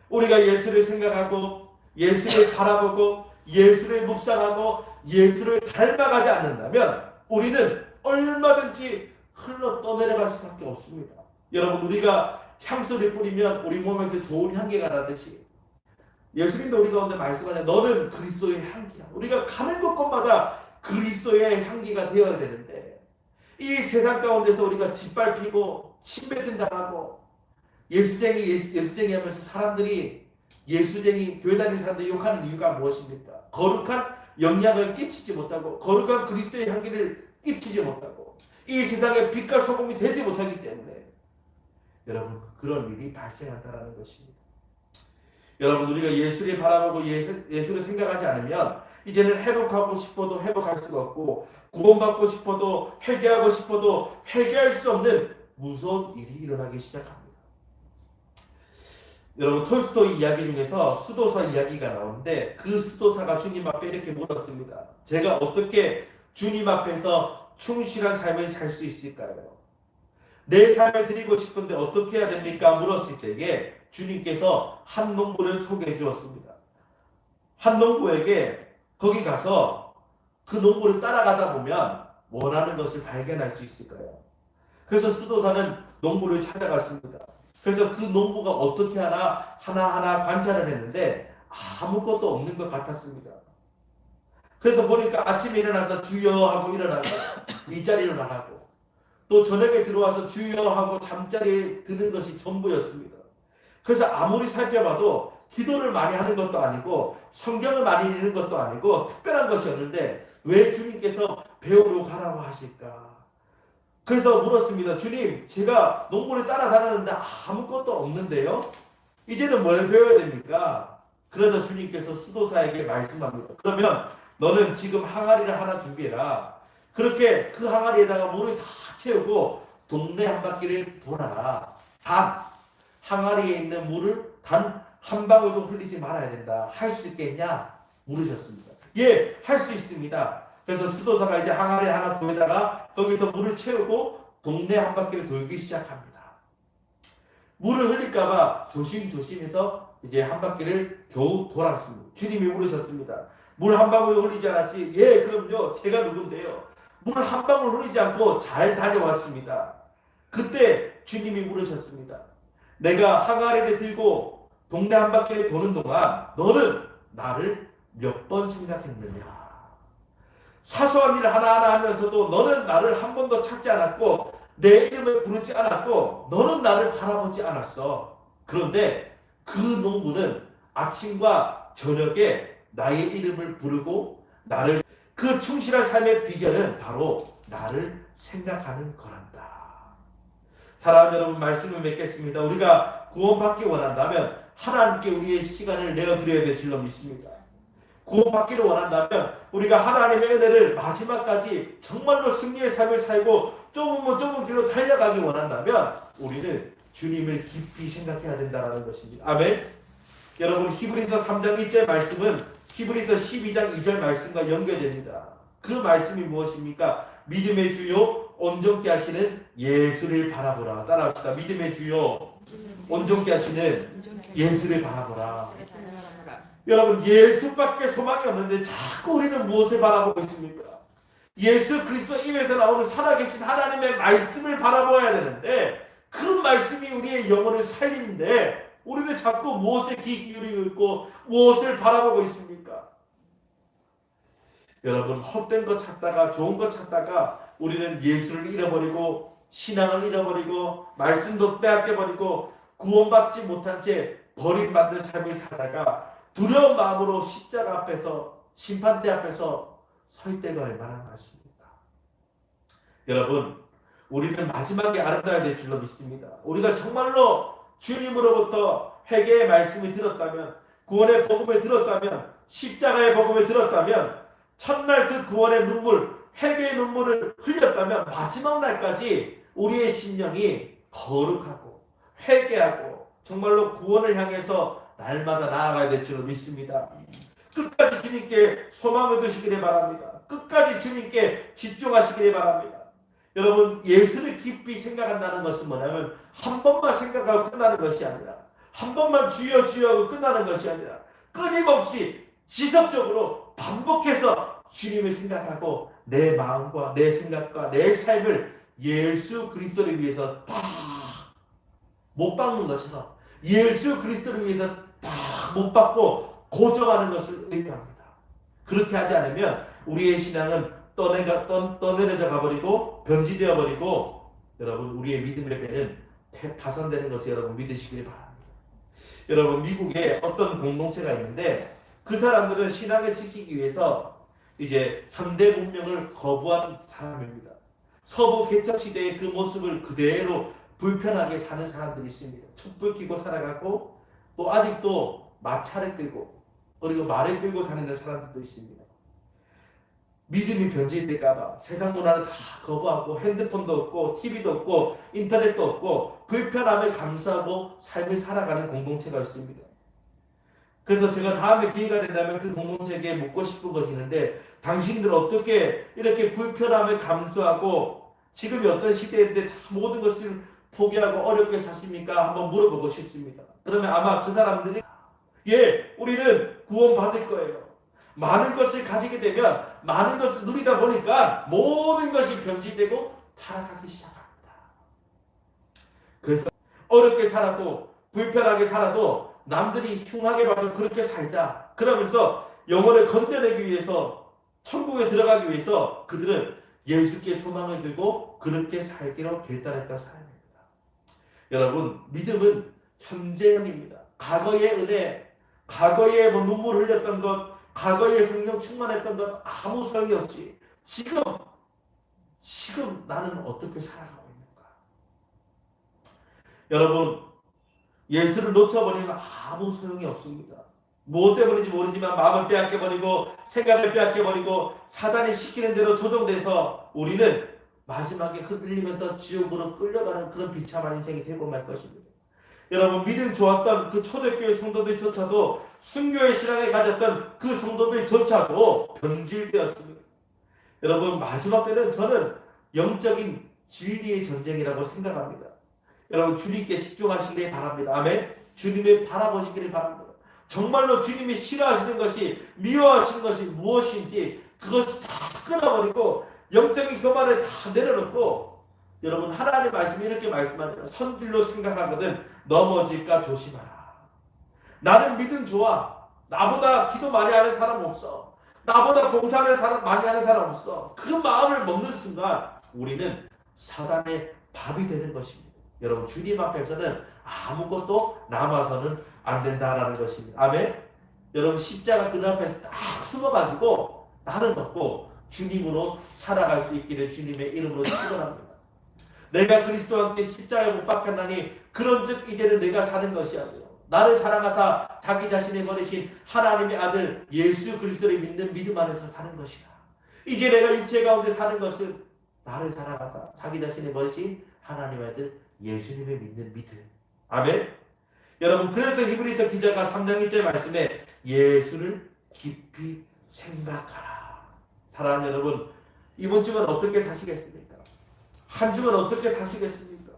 우리가 예수를 생각하고 예수를 바라보고 예수를 묵상하고 예수를 닮아가지 않는다면 우리는 얼마든지 흘러 떠내려갈 수밖에 없습니다. 여러분 우리가 향수를 뿌리면 우리 몸에서 좋은 향기가 나듯이 예수님도 우리 가운데 말씀하냐 너는 그리스도의 향기야. 우리가 가는 곳곳마다 그리스도의 향기가 되어야 되는데 이 세상 가운데서 우리가 짓밟히고 침뱉음 당하고 예수쟁이 하면서 사람들이 예수쟁이 교회 다니는 사람들이 욕하는 이유가 무엇입니까? 거룩한 영향을 끼치지 못하고 거룩한 그리스도의 향기를 끼치지 못하고 이 세상에 빛과 소금이 되지 못하기 때문에 여러분 그런 일이 발생한다는 것입니다. 여러분 우리가 예수를 바라보고 예수를 생각하지 않으면 이제는 회복하고 싶어도 회복할 수가 없고 구원받고 싶어도 회개하고 싶어도 회개할 수 없는 무서운 일이 일어나기 시작합니다. 여러분 톨스토이 이야기 중에서 수도사 이야기가 나오는데 그 수도사가 주님 앞에 이렇게 물었습니다. 제가 어떻게 주님 앞에서 충실한 삶을 살 수 있을까요? 내 삶을 드리고 싶은데 어떻게 해야 됩니까? 물었을 때에 주님께서 한 농부를 소개해 주었습니다. 한 농부에게 거기 가서 그 농부를 따라가다 보면 원하는 것을 발견할 수 있을까요? 그래서 수도사는 농부를 찾아갔습니다. 그래서 그 농부가 어떻게 하나하나 관찰을 했는데 아무것도 없는 것 같았습니다. 그래서 보니까 아침에 일어나서 주여 하고 일어나고 일자리로 나가고 또 저녁에 들어와서 주여 하고 잠자리에 드는 것이 전부였습니다. 그래서 아무리 살펴봐도 기도를 많이 하는 것도 아니고 성경을 많이 읽는 것도 아니고 특별한 것이었는데 왜 주님께서 배우러 가라고 하실까? 그래서 물었습니다. 주님, 제가 농부를 따라다녔는데 아무것도 없는데요? 이제는 뭘 배워야 됩니까? 그러자 주님께서 수도사에게 말씀합니다. 그러면 너는 지금 항아리를 하나 준비해라. 그렇게 그 항아리에다가 물을 다 채우고 동네 한 바퀴를 돌아라. 단, 항아리에 있는 물을 단 한 방울도 흘리지 말아야 된다. 할 수 있겠냐? 물으셨습니다. 예, 할 수 있습니다. 그래서 수도사가 이제 항아리 하나 보에다가 거기서 물을 채우고 동네 한 바퀴를 돌기 시작합니다. 물을 흘릴까봐 조심조심해서 이제 한 바퀴를 겨우 돌았습니다. 주님이 물으셨습니다. 물 한 방울도 흘리지 않았지? 예, 그럼요. 제가 누군데요? 물 한 방울 흘리지 않고 잘 다녀왔습니다. 그때 주님이 물으셨습니다. 내가 항아리를 들고 동네 한 바퀴를 도는 동안 너는 나를 몇 번 생각했느냐? 사소한 일 하나하나 하면서도 너는 나를 한 번도 찾지 않았고 내 이름을 부르지 않았고 너는 나를 바라보지 않았어. 그런데 그 농부는 아침과 저녁에 나의 이름을 부르고 나를 그 충실한 삶의 비결은 바로 나를 생각하는 거란다. 사랑하는 여러분, 말씀을 맺겠습니다. 우리가 구원받기 원한다면 하나님께 우리의 시간을 내어드려야 될 줄로 믿습니다. 구원받기를 원한다면 우리가 하나님의 은혜를 마지막까지 정말로 승리의 삶을 살고 좁은 길로 달려가기 원한다면 우리는 주님을 깊이 생각해야 된다는 것입니다. 아멘. 여러분, 히브리서 3장 1절 말씀은 히브리서 12장 2절 말씀과 연결됩니다. 그 말씀이 무엇입니까? 믿음의 주요 온전케 하시는 예수를 바라보라. 따라합시다. 믿음의 주요 온전케 하시는 예수를 바라보라. 여러분, 예수밖에 소망이 없는데 자꾸 우리는 무엇을 바라보고 있습니까? 예수 그리스도 입에서 나오는 살아계신 하나님의 말씀을 바라보아야 되는데 그 말씀이 우리의 영혼을 살리는데 우리는 자꾸 무엇에 귀 기울이고 있고 무엇을 바라보고 있습니까? 여러분, 헛된 것 찾다가 좋은 것 찾다가 우리는 예수를 잃어버리고 신앙을 잃어버리고 말씀도 빼앗겨버리고 구원받지 못한 채 버림받는 삶을 살다가 두려운 마음으로 십자가 앞에서 심판대 앞에서 설 때가 얼마나 많습니까? 여러분, 우리는 마지막에 아름다워야 될 줄로 믿습니다. 우리가 정말로 주님으로부터 회개의 말씀을 들었다면, 구원의 복음을 들었다면, 십자가의 복음을 들었다면, 첫날 그 구원의 눈물, 회개의 눈물을 흘렸다면 마지막 날까지 우리의 심령이 거룩하고 회개하고 정말로 구원을 향해서 날마다 나아가야 될 줄로 믿습니다. 끝까지 주님께 소망을 두시기를 바랍니다. 끝까지 주님께 집중하시기를 바랍니다. 여러분, 예수를 깊이 생각한다는 것은 뭐냐면 한 번만 생각하고 끝나는 것이 아니라 한 번만 주여 주여 하고 끝나는 것이 아니라 끊임없이 지속적으로 반복해서 주님을 생각하고 내 마음과 내 생각과 내 삶을 예수 그리스도를 위해서 다 못 박는 것처럼 예수 그리스도를 위해서 다 못 박고 고정하는 것을 의미합니다. 그렇게 하지 않으면 우리의 신앙은 떠내려져 가버리고 변질되어 버리고 여러분, 우리의 믿음의 배는 파손되는 것을 여러분 믿으시길 바랍니다. 여러분, 미국에 어떤 공동체가 있는데 그 사람들은 신앙을 지키기 위해서 이제 현대 문명을 거부한 사람입니다. 서부 개척 시대의 그 모습을 그대로 불편하게 사는 사람들이 있습니다. 촛불 켜고 살아가고 또 아직도 마차를 끌고 그리고 말을 끌고 다니는 사람들도 있습니다. 믿음이 변질될까봐 세상 문화를 다 거부하고 핸드폰도 없고 TV도 없고 인터넷도 없고 불편함에 감수하고 삶을 살아가는 공동체가 있습니다. 그래서 제가 다음에 기회가 된다면 그 공동체에게 묻고 싶은 것이 있는데, 당신들 어떻게 이렇게 불편함을 감수하고 지금이 어떤 시대인데 다 모든 것을 포기하고 어렵게 사십니까? 한번 물어보고 싶습니다. 그러면 아마 그 사람들이 우리는 구원받을 거예요. 많은 것을 가지게 되면 많은 것을 누리다 보니까 모든 것이 변질되고 타락하기 시작합니다. 그래서 어렵게 살아도 불편하게 살아도 남들이 흉하게 봐도 그렇게 살자. 그러면서 영혼을 건져내기 위해서, 천국에 들어가기 위해서 그들은 예수께 소망을 두고 그렇게 살기로 결단했던 사람입니다. 여러분, 믿음은 현재형입니다. 과거의 은혜, 과거에 눈물 흘렸던 것, 과거에 성령 충만했던 것 아무 소용이 없지. 지금 나는 어떻게 살아가고 있는가? 여러분, 예수를 놓쳐버리면 아무 소용이 없습니다. 무엇 때문인지 모르지만 마음을 빼앗겨버리고 생각을 빼앗겨버리고 사단이 시키는 대로 조종돼서 우리는 마지막에 흔들리면서 지옥으로 끌려가는 그런 비참한 인생이 되고 말 것입니다. 여러분, 믿음 좋았던 그 초대교회 성도들조차도 순교의 신앙에 가졌던 그 성도들조차도 변질되었습니다. 여러분, 마지막 때는 저는 영적인 진리의 전쟁이라고 생각합니다. 여러분, 주님께 집중하시기를 바랍니다. 아멘. 주님을 바라보시기를 바랍니다. 정말로 주님이 싫어하시는 것이, 미워하시는 것이 무엇인지 그것을 다 끊어버리고 영적인 교만을 다 내려놓고, 여러분, 하나님의 말씀이 이렇게 말씀하잖아요. 선질로 생각하거든 넘어질까 조심하라. 나는 믿음 좋아. 나보다 기도 많이 하는 사람 없어. 나보다 봉사하는 사람 많이 하는 사람 없어. 그 마음을 먹는 순간 우리는 사단의 밥이 되는 것입니다. 여러분, 주님 앞에서는 아무것도 남아서는 안 된다라는 것입니다. 아멘. 여러분, 십자가 그 앞에서 딱 숨어가지고 나는 먹고 주님으로 살아갈 수 있기를 주님의 이름으로 축원합니다. 내가 그리스도와 함께 십자가에 못 박혔나니 그런즉 이제는 내가 사는 것이 아니요 나를 사랑하사 자기 자신을 버리신 하나님의 아들 예수 그리스도를 믿는 믿음 안에서 사는 것이라. 이제 내가 육체 가운데 사는 것은 나를 사랑하사 자기 자신을 버리신 하나님의 아들 예수님을 믿는 믿음. 아멘. 여러분, 그래서 히브리서 기자가 3장 1절 말씀에 예수를 깊이 생각하라. 사랑하는 여러분, 이번 주간 어떻게 사시겠습니까? 한 주간 어떻게 사시겠습니까?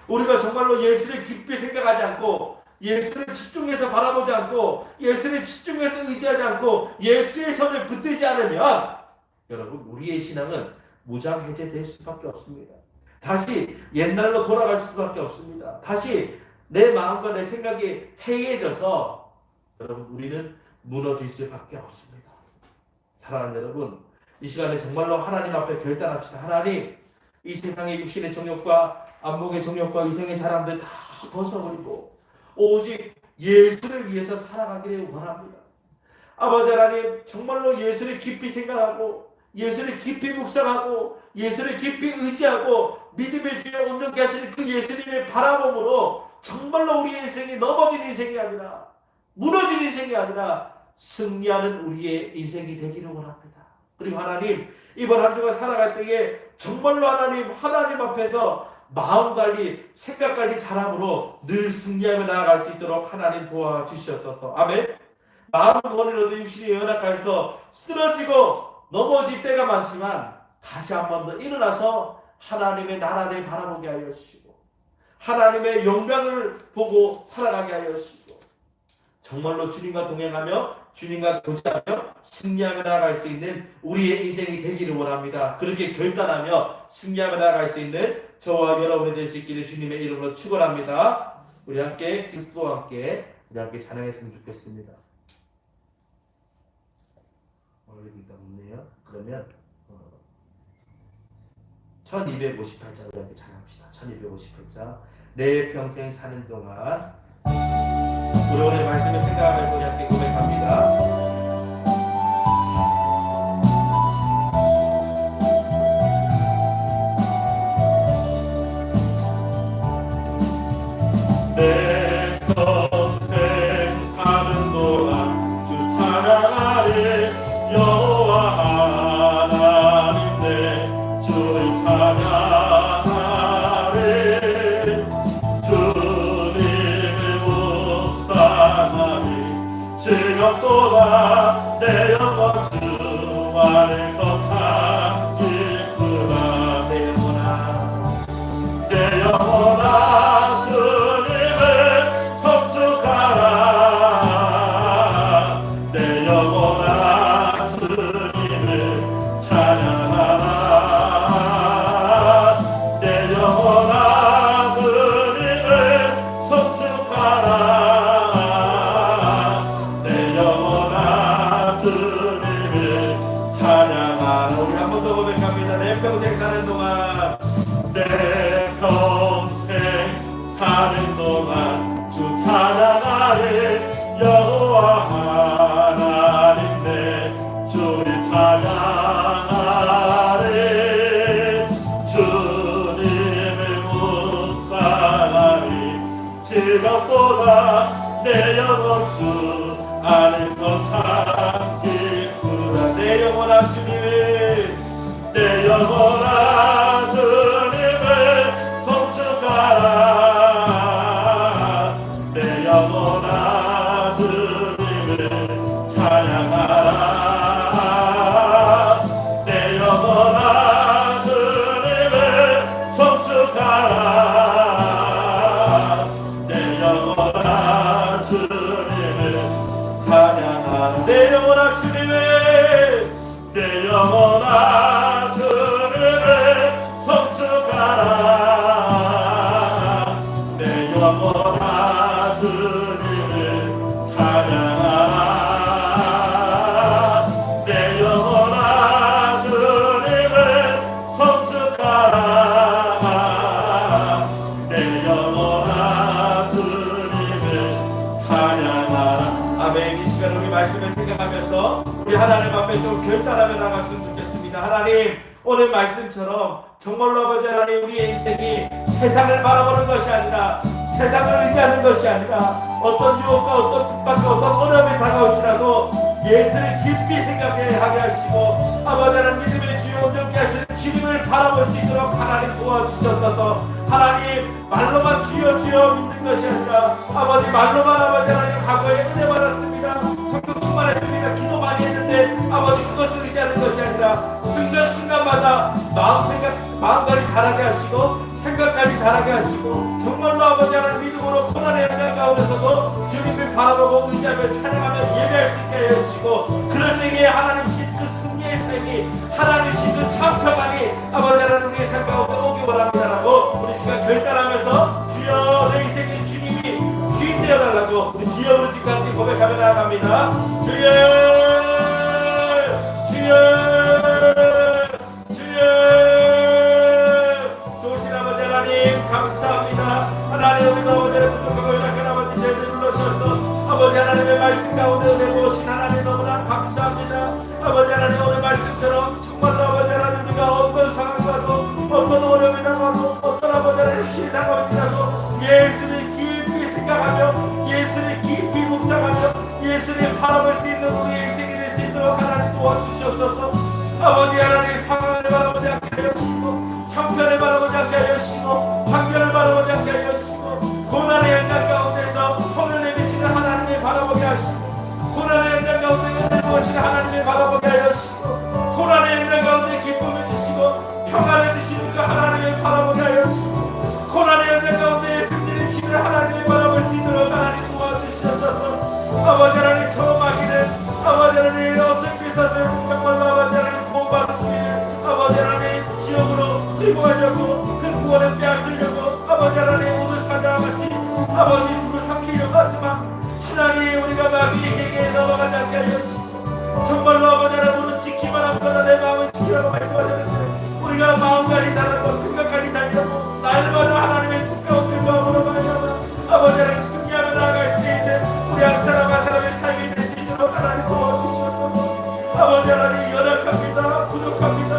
우리가 정말로 예수를 깊이 생각하지 않고, 예수를 집중해서 바라보지 않고, 예수를 집중해서 의지하지 않고, 예수의 손을 붙들지 않으면 여러분, 우리의 신앙은 무장해제될 수밖에 없습니다. 다시 옛날로 돌아갈 수밖에 없습니다. 다시 내 마음과 내 생각이 해이해져서 여러분, 우리는 무너질 수밖에 없습니다. 사랑하는 여러분, 이 시간에 정말로 하나님 앞에 결단합시다. 하나님, 이 세상의 육신의 정욕과 안목의 정욕과 이생의 자랑들 다 벗어버리고 오직 예수를 위해서 살아가기를 원합니다. 아버지 하나님, 정말로 예수를 깊이 생각하고 예수를 깊이 묵상하고 예수를 깊이 의지하고 믿음의 주에 온전케 하시는 그 예수님을 바라봄으로 정말로 우리의 인생이 넘어진 인생이 아니라, 무너진 인생이 아니라 승리하는 우리의 인생이 되기를 원합니다. 그리고 하나님, 이번 한 주간 살아갈 때에 정말로 하나님 앞에서 마음관리, 생각관리 잘함으로 늘 승리하며 나아갈 수 있도록 하나님 도와주시옵소서. 아멘. 마음은 원이라도 육신이 연약해서 쓰러지고 넘어질 때가 많지만 다시 한 번 더 일어나서 하나님의 나라를 바라보게 하여 주시고 하나님의 영광을 보고 살아가게 하여 주시고 정말로 주님과 동행하며 주님과 교제하며 승리하며 나아갈 수 있는 우리의 인생이 되기를 원합니다. 그렇게 결단하며 승리하며 나아갈 수 있는 저와 여러분이 될 수 있기를 주님의 이름으로 축원합니다. 우리 함께 그리스도와 함께 찬양했으면 좋겠습니다. 여기가 없네요. 그러면 1258장 우리 함께 찬양합시다. 1258장 내 평생 사는 동안 우리 오늘 말씀을 생각하면서 우리 함께 고백합니다. 내 평생 사는 동안 주 찬양하리 여호와 찬양하리 주님을 묵상하리 즐겁도다 내 영혼 주 안에서 참 기쁘다 내 영혼아 주님을 성축하라 내 영혼아 주님을 찬양하라 내 영혼아 주님을 성축하라 내 영혼아 주님을 찬양하라. 우리 한 번 더 고백합니다. 내 평생 사는 동안 내 평생 사는 동안 주 찬양하리 여호와 하나님 내 주를 찬양하리 주님을 묵상하리 즐겁도다 내 영혼 주 안에서 참 기쁘다 내 영혼아 주님을 내 영혼아 주님을 성축하라 내 영혼아 주님을 찬양하라 내 영혼아 주님을 성축하라 내 영혼아 주님을 찬양하라. 내 영혼아 주님을 내 영혼아 주님을 성축하라 내 영혼아 주님을 찬양하라 내 영혼아 주님을 성축하라 내 영혼아 주님을 찬양하라. 아멘. 이 시간 우리 말씀을 생각하면서 우리 하나님 앞에 좀 결단하며 나갔으면 좋겠습니다. 하나님, 오늘 말씀처럼 정말로 아버지 하나님 우리의 인생이 세상을 바라보는 것이 아니라 세상을 의지하는 것이 아니라 어떤 유혹과 어떤 핍박과 어떤 어려움이 다가올지라도 예수를 깊이 생각하게 하시고 아버지 하나님 믿음의 주요 온전케 하시는 주님을 바라볼 수 있도록 하나님 도와주셨어서 하나님 말로만 주여 주여 믿는 것이 아니라 아버지 말로만 아버지 하나님 과거에 은혜 받았습니다. 성령 충만했습니다. 기도 많이 했는데 아버지 그것을 의지하는 것이 아니라 순간순간마다 마음관리 잘하게 하시고 생각까지 잘하게 하시고 정말로 아버지 하나님 믿음으로 고난의 현장 가운데서도 주님을 바라보고 의지하며 찬양하며 예배할 수 있게 해주시고 그런 때에 하나님 신 그 승리의 삶이 하나님 신 그 참평안이 아버지 하나님 우리의 삶 가운데 오기 원합니다라고 우리 시간 결단하면서 주여 내 인생의 주님이 주인 되어달라고 우리 주여 우리 뒷감기 고백하며 나아갑니다. 주여 주여 좋으신 아버지 하나님 감사합니다. 하나님 우리 아버지를 부족하고 연약한 아버지 죄를 불러주셔서 아버지 하나님의 말씀 가운데 은혜 부으신 하나님 너무나 감사합니다. 아버지 하나님 오늘 말씀처럼 정말로 아버지 하나님 우리가 어떤 상황과도 어떤 어려움이 나가도 어떤 아버지 하나님 일이 나가올지라도 예수를 깊이 생각하며 예수를 깊이 묵상하며 예수를 바라볼 수 있는 우리의 인생이 될 수 있도록 하나님 도와주시옵소서. 아버지 하나님 상황을 바라보지 않게 하시고 형편을 바라보지 않게 하시고 환경을 바라보지 않게 하시고 고난의 현장 가운데서 손을 내미시는 하나님을 바라보게 하시고 고난의 현장 가운데 은혜를 부으시는 하나님을 바라보게 하시고 고난의 현장 가운데 기쁨을 주시고 평안을 주시는 그 하나님을 바라보게 하시고 고난의 현장 가운데 승리를 주시는 하나님을 바라볼 수 있도록 하나님 도와주시옵소서. 아버지 하나님 경험하기를 아버지 하나님 어떤 길서든 정말로 아버지 하나님 구원받은 우리를 아버지 하나님 지옥으로 끌고 가려고 그 구원을 빼앗으려고 아버지 하나님 오늘 사자와 같이 아버지 불을 삼키려고 하지만 하나님 우리가 마귀에게 넘어가지 않게 하시고 정말로 아버지 하나님 우리 지키만 하거나 내 마음을 지키라고 말씀하셨는데 우리가 마음관리 잘하고 생각관리 잘하고 날마다 하나님의 뜻 가운데 마음으로 말하면 아버지 하나님 승리하며 나아갈 수 있는 우리 한 사람 한 사람의 삶이 될 수 있도록 하나님 도와주시옵소서. 아버지 하나님 연약합니다. 부족합니다.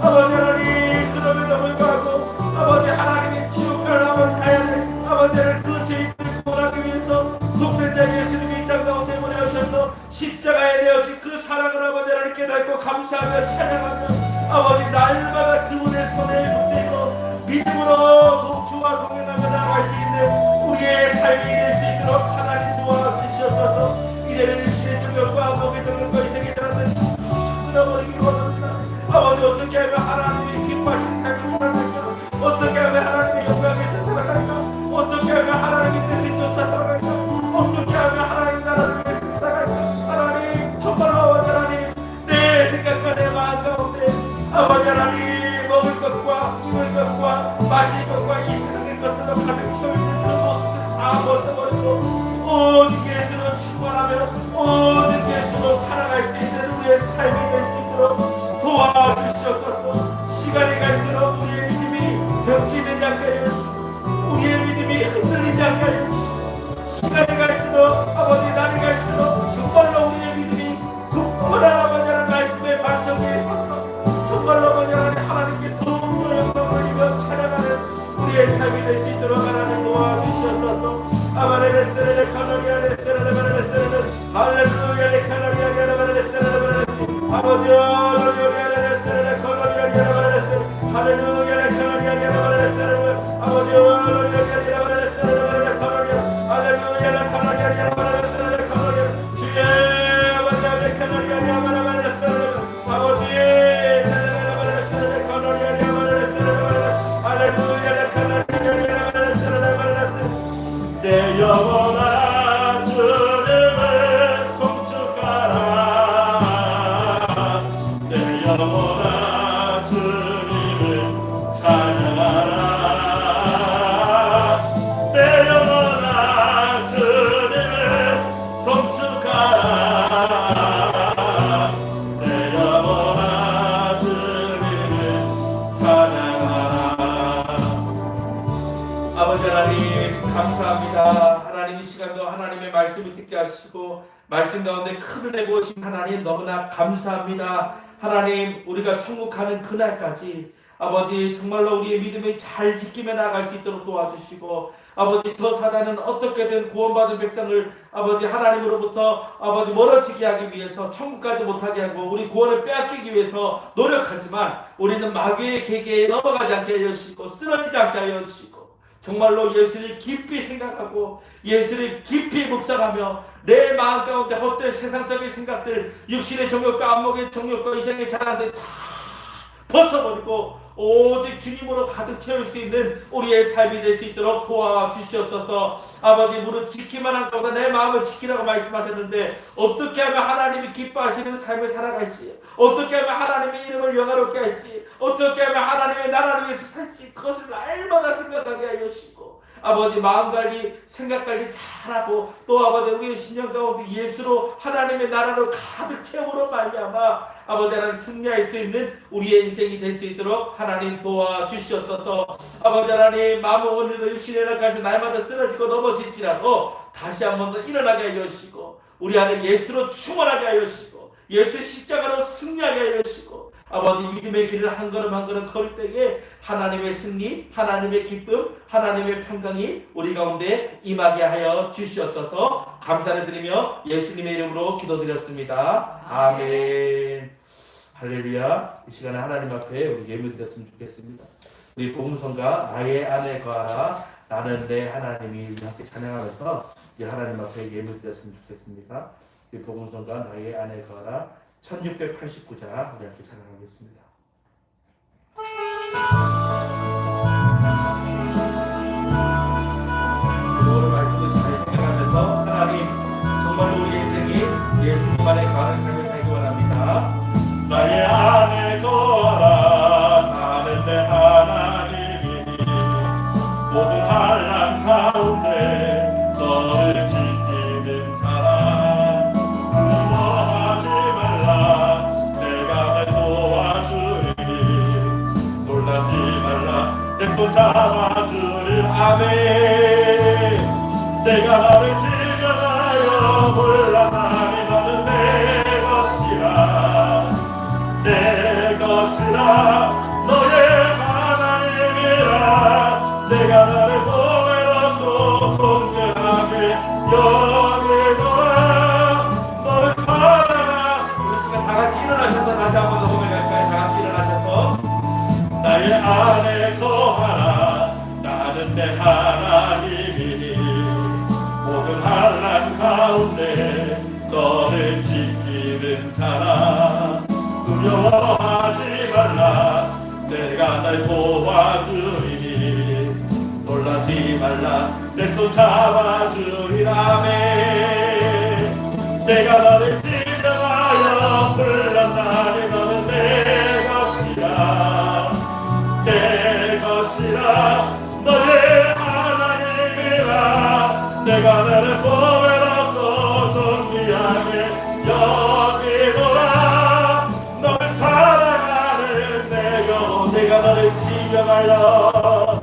아버지 하나님 그럼에도 불구하고 아버지 하나님의 지옥을 한번 가야 돼. 아버지 하나님 그 죄인들을 구원하기 위해서 독생자 예수님이 이 땅 가운데 십자가에 내어진 그 사랑을 아버지 하나님 깨닫고 감사하며 찬양하며 아버지 날 그분의 손에 붙들고 믿음으로 동주와 동행하며 나아갈 수 있는 우리의 삶이 될 수 있도록 하나님 도와주시옵소서. 이제는 신의 정욕과 목의 정욕과 이생의 정욕을 끊어버리기 원합니다. 아버지, 어떻게 하면 하나님이 기뻐하신 삶을 살아갈까? 어떻게 하면 하나님의 영광에서 살아갈까? 어떻게 하면 하나님의 뜻을 쫓아 살아갈까? 어떻게 하면 하나님 나라를 위해서 살아갈까? 하나님, 정말로 아버지 하나님, 내 생각과 내 마음 가운데 아버지 하나님, 먹을 것과 입을 것과 마실 것과 이 세상의 것들로 가득 채워있는 그 모습을 다 벗어버리고 오직 예수로 충만하며 오직 예수로 살아갈 수 있는 우리의 삶이 될 수 있도록 도와주시옵소서. 시간이 갈수록 우리의 믿음이 병기되지 않게 하여 주시고 우리의 믿음이 흔들리지 않게 하여 주시고 시간이 갈수록 아버지 날이 갈수록 정말로 우리의 믿음이 굳건한 아버지 하나님 말씀의 반석 위에 서서 정말로 아버지 하나님께 도움과 영광을 입어 찬양하는 우리의 삶이 될 수 있도록 하나님 도와주시옵소서. 아마레레스레레 카나리아레스레레레레레레 할렐루야 레카나리아레레레레레레 아버지 로리오리아레레스레레 카나리아레레레레레 할렐루야 레카나리아레레레레레 아버지 로리오리아레레레레레레 카나리아 할렐루야 레카나리아레레레레레 카나리아 주의 아버지 레카나리아레레레레레 아버지 레레레레레레 카나리아레레레레레 할렐루야 레카나리아레레레레레 내 영혼아 주님을 송축하라. 내 영혼아 주님을 찬양하라. 내 영혼아 주님을 송축하라. 내 영혼아 주님을 찬양하라. 아버지 하나님 감사합니다. 하나님 이 시간도 하나님의 말씀을 듣게 하시고 말씀 가운데 큰 은혜 부으신 하나님 너무나 감사합니다. 하나님 우리가 천국 가는 그날까지 아버지 정말로 우리의 믿음을 잘 지키며 나아갈 수 있도록 도와주시고 아버지 저 사단은 어떻게든 구원받은 백성을 아버지 하나님으로부터 아버지 멀어지게 하기 위해서 천국 가지 못하게 하고 우리 구원을 빼앗기기 위해서 노력하지만 우리는 마귀의 계계에 넘어가지 않게 하여 주시고 쓰러지지 않게 하여 주시고 정말로 예수를 깊이 생각하고 예수를 깊이 묵상하며 내 마음 가운데 헛된 세상적인 생각들 육신의 정욕과 안목의 정욕과 이생의 자랑들 다 벗어버리고 오직 주님으로 가득 채울 수 있는 우리의 삶이 될 수 있도록 도와주시옵소서. 아버지 무릇 지키만 한 것보다 내 마음을 지키라고 말씀하셨는데 어떻게 하면 하나님이 기뻐하시는 삶을 살아갈지 어떻게 하면 하나님의 이름을 영화롭게 할지 어떻게 하면 하나님의 나라를 위해서 살지 그것을 날마다 생각하게 하여 주시고 아버지 마음관리 생각관리 잘하고 또 아버지 우리의 신령 가운데 예수로 하나님의 나라로 가득 채움으로 말미암아 아버지 하나님 승리할 수 있는 우리의 인생이 될 수 있도록 하나님 도와주시옵소서. 아버지 하나님 마음은 오늘도 육신의 날까지 날마다 쓰러지고 넘어질지라도 다시 한 번 더 일어나게 하여 주시고 우리 안에 예수로 충만하게 하여 주시고 예수 십자가로 승리하게 하여 주시고 아버지 믿음의 길을 한 걸음 한 걸음 걸을 때에 하나님의 승리, 하나님의 기쁨, 하나님의 평강이 우리 가운데 임하게 하여 주시옵소서. 감사를 드리며 예수님의 이름으로 기도드렸습니다. 아멘. 할렐루야. 이 시간에 하나님 앞에 우리 예배드렸으면 좋겠습니다. 우리 복음성가 나의 안에 거하라 나는 내 하나님이 우리 함께 찬양하면서 이 하나님 앞에 예배드렸으면 좋겠습니다. 우리 복음성가 나의 안에 거하라 1689자 우리 함께 찬양하겠습니다. 오늘 말씀을 잘 생각하면서 하나님 정말로 우리 인생이 예수님 안에 거하는 삶을 살기 원합니다. 나의 안에 거하라 나는 내 하나님이니 모든 환난 가운데 너를 지키는 자라 두려워하지 말라 내가 널 도와주리니 놀라지 말라 내 손 잡아주리 아멘. 내가 너를 지켜하여 곤란하니 너는 내 것이라 내 것이라 너의 하나님이라 내가 너를 보배롭고 존귀하게 여기노라 너를 사랑하. 우리 시간 다 같이 일어나셔서 다시 한 번 더 고백할까요? 다 같이 일어나셔서 나의 나의 안에 거하라. 나는 내 하나님이니 모든 환난 가운데 너를 지키는 자라. 두려워하지 말라. 내가 날 도와주리니 놀라지 말라. 내 손 잡아주리라. 아멘. 내가 너를 지정하여 불렀나니 너는 내 것이라. 내 것이라. 너의 하나님이라. 내가 너를 보배롭고 존귀하게 여기노라. 너를 사랑하는 내 영혼. 내가 너를 지정하여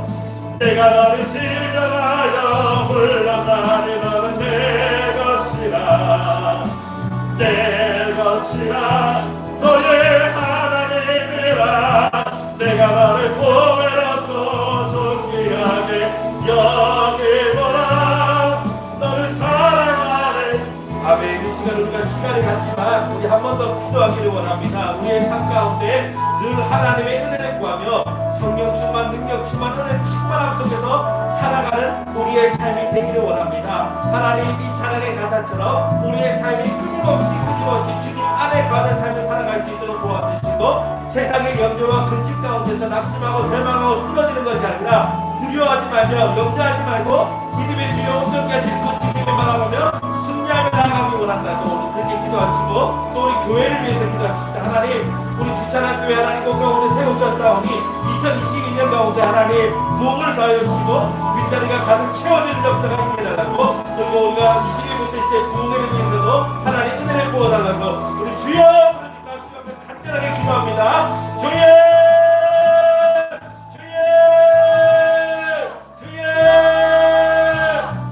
내가 너를 지정하여 불렀나니 너는 내 것이라. 내 것이라. 너의 하나님이라. 내가 너를 보배롭고 존귀하게 여기노라. 너를 사랑하네. 아멘. 이 시간 우리가 시간이 갔지만 우리 한 번 더 기도하기를 원합니다. 우리의 삶 가운데 늘 하나님의 은혜를 구하며 성령 충만, 능력 충만, 은혜 충만함 속에서 살아가는 우리의 삶이 되기를 원합니다. 하나님 이 찬양의 가사처럼 우리의 삶이 끊임없이 주님 안에 거하는 삶을 살아갈 수 있도록 도와주시고 세상의 염려와 근심 가운데서 낙심하고 절망하고 쓰러지는 것이 아니라 두려워하지 말며 염려하지 말고 믿음의 주여 온전히 하신 그 주님을 바라보며 승리하며 나아가기 원한다고 오늘 그렇게 기도하시고 또 우리 교회를 위해서 기도하십시다. 하나님 우리 주찬한 교회 하나님 그 가운데 세우셨사오니 2022년 가운데 하나님 부흥을 더하시고 빗자리가 가득 채워지는 역사가 있게 해달라고 그리고 우리가 21부터 이제 부흥을 위해서도 하나님 은혜를 부어달라고 우리 주여 부르짖고 간절하게 기도합니다. 주여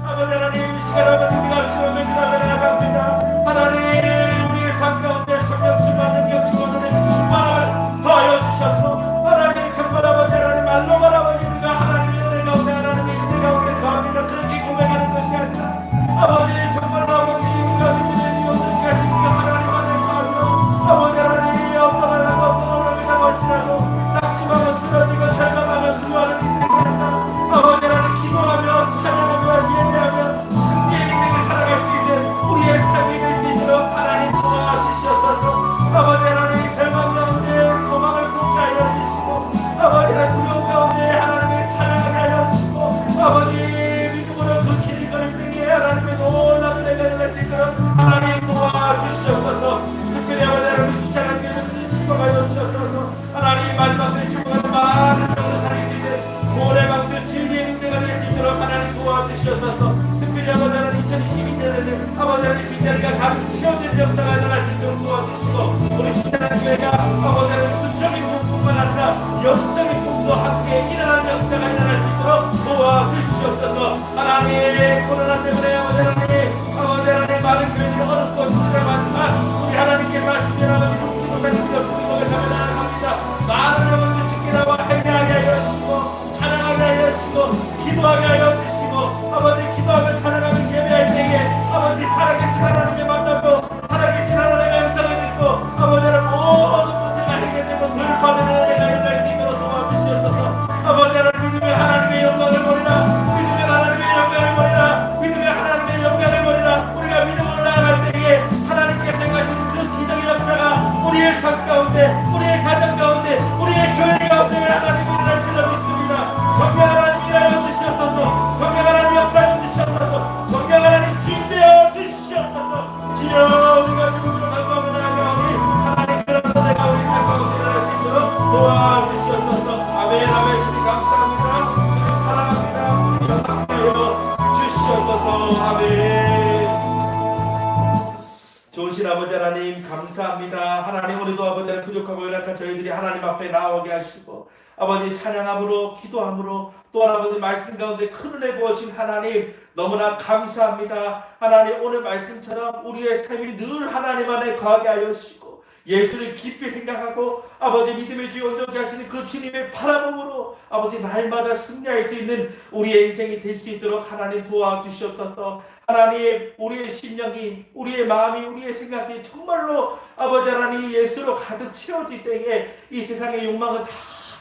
아버지 하나님 이 시간 아버지 우리가 주여 매진하며 나아갑니다. 하나님 우리의 삶 가운데 성령 충만 능력 충만 은혜 충만을 더하여 주셔서 하나님 정말 아버지 하나님 말로만 아버지 우리가 하나님의 은혜 가운데 하나님의 인재 가운데 더합니다. 그렇게 고백하는 것이 아니라 아버지 정말 아버지 우리가 믿음의 주어서 하나님 안에 거하며 아버지 하나님이 어떤 하나님 어떤 어려움이 당할지라도 낙심하고 쓰러지고 절망하며 두려워하는 인생이 아니라 아버지 하나님 기도하며 찬양하며 예배하며 승리의 인생을 살아갈 수 있는 우리의 삶이 될 수 있도록 하나님 도와주셔서 아버지 하나님 절망 가운데 소망을 쏟게 하여 주시고 아버지 하나님 두려움 가운데 하나님의 찬양하게 하여 주시고 아버지 믿음으로 그 길을 걸을 때에 하나님의 놀라운 은혜가 일어날 수 있도록 하나님 도와주셔서 특별히 아버지 하나님 지창한 길을 축복하여 주셔서 하나님 마지막 때에 축복하는 많은 병을 살릴 수 있는 고래방주 진리의 인재가 될 수 있도록 하나님 도와주셔서 특별히 아버지 하나님 2022년에는 아버지 하나님 빗자리가 가득 채워지는 역사가 일어날 수 있도록 도와주시고 우리 지창한 교회가 아버지 하나님 순적인 꿈뿐만 아니라 영적인 꿈도 함께 일어나는 역사가 일어날 수 있도록 도와주시옵소서. 하나님 코로나 때문에 아버지 하나님 많은 교회들이 어렵고 시달하지만 우리 하나님께 말씀이 아버지 놓지 못하는 우리가 수고를 하며 나아갑니다. 많은 영혼들 지키라고 회개하게 하여 주시고 찬양하게 하여 주시고 기도하게 하여 주시고 아버지 기도하며 찬양하며 예배할 때에 아버지 살아계신 하나님의 만남도 살아계신 하나님의 영상을 듣고 아버지 하나님 모든 문제가 해결되고 돌파되는 은혜가 일어날 수 있도록 도와주시옵소서. 아버지 하나님 믿음의 하나님의 영광을 보리라. 믿음의 하나님의 영광을 보리라. 믿음의 하나님의 영광을 보리라. 우리가 믿음으로 나아갈 때에 하나님께서 행하신 그 기적의 역사가 우리의 삶 가운데 우리의 가정 가운데 우리의 교회 가운데 하나님이 일어날 줄로 믿습니다. 성령 하나님 일하여 주시옵소서. 성령 하나님 역사해 주시옵소서. 성령 하나님 주인되어 주시옵소서. 주여 우리가 믿음으로 간구하며 나아가오니 하나님 그런 은혜가 우리 삶 가운데 일어날 수 있도록 도와주시옵소서. 아멘 아멘. 주님 감사합니다. 주님 사랑합니다. 주님 함께하여 주시옵소서. 아멘. 좋으신 아버지 하나님 감사합니다. 하나님 우리도 아버지 하나님 부족하고 연약한 저희들이 하나님 앞에 나오게 하시고 아버지 찬양함으로 기도함으로 또한 아버지 말씀 가운데 큰 은혜 부으신 하나님 너무나 감사합니다. 하나님 오늘 말씀처럼 우리의 삶이 늘 하나님 안에 거하게 하여 주시고 예수를 깊이 생각하고 아버지 믿음의 주 온전케 하시는 그 주님의 바라봄으로 아버지 날마다 승리할 수 있는 우리의 인생이 될 수 있도록 하나님 도와주시옵소서. 하나님 우리의 심령이 우리의 마음이 우리의 생각이 정말로 아버지 하나님 예수로 가득 채워질 때에 이 세상의 욕망은 다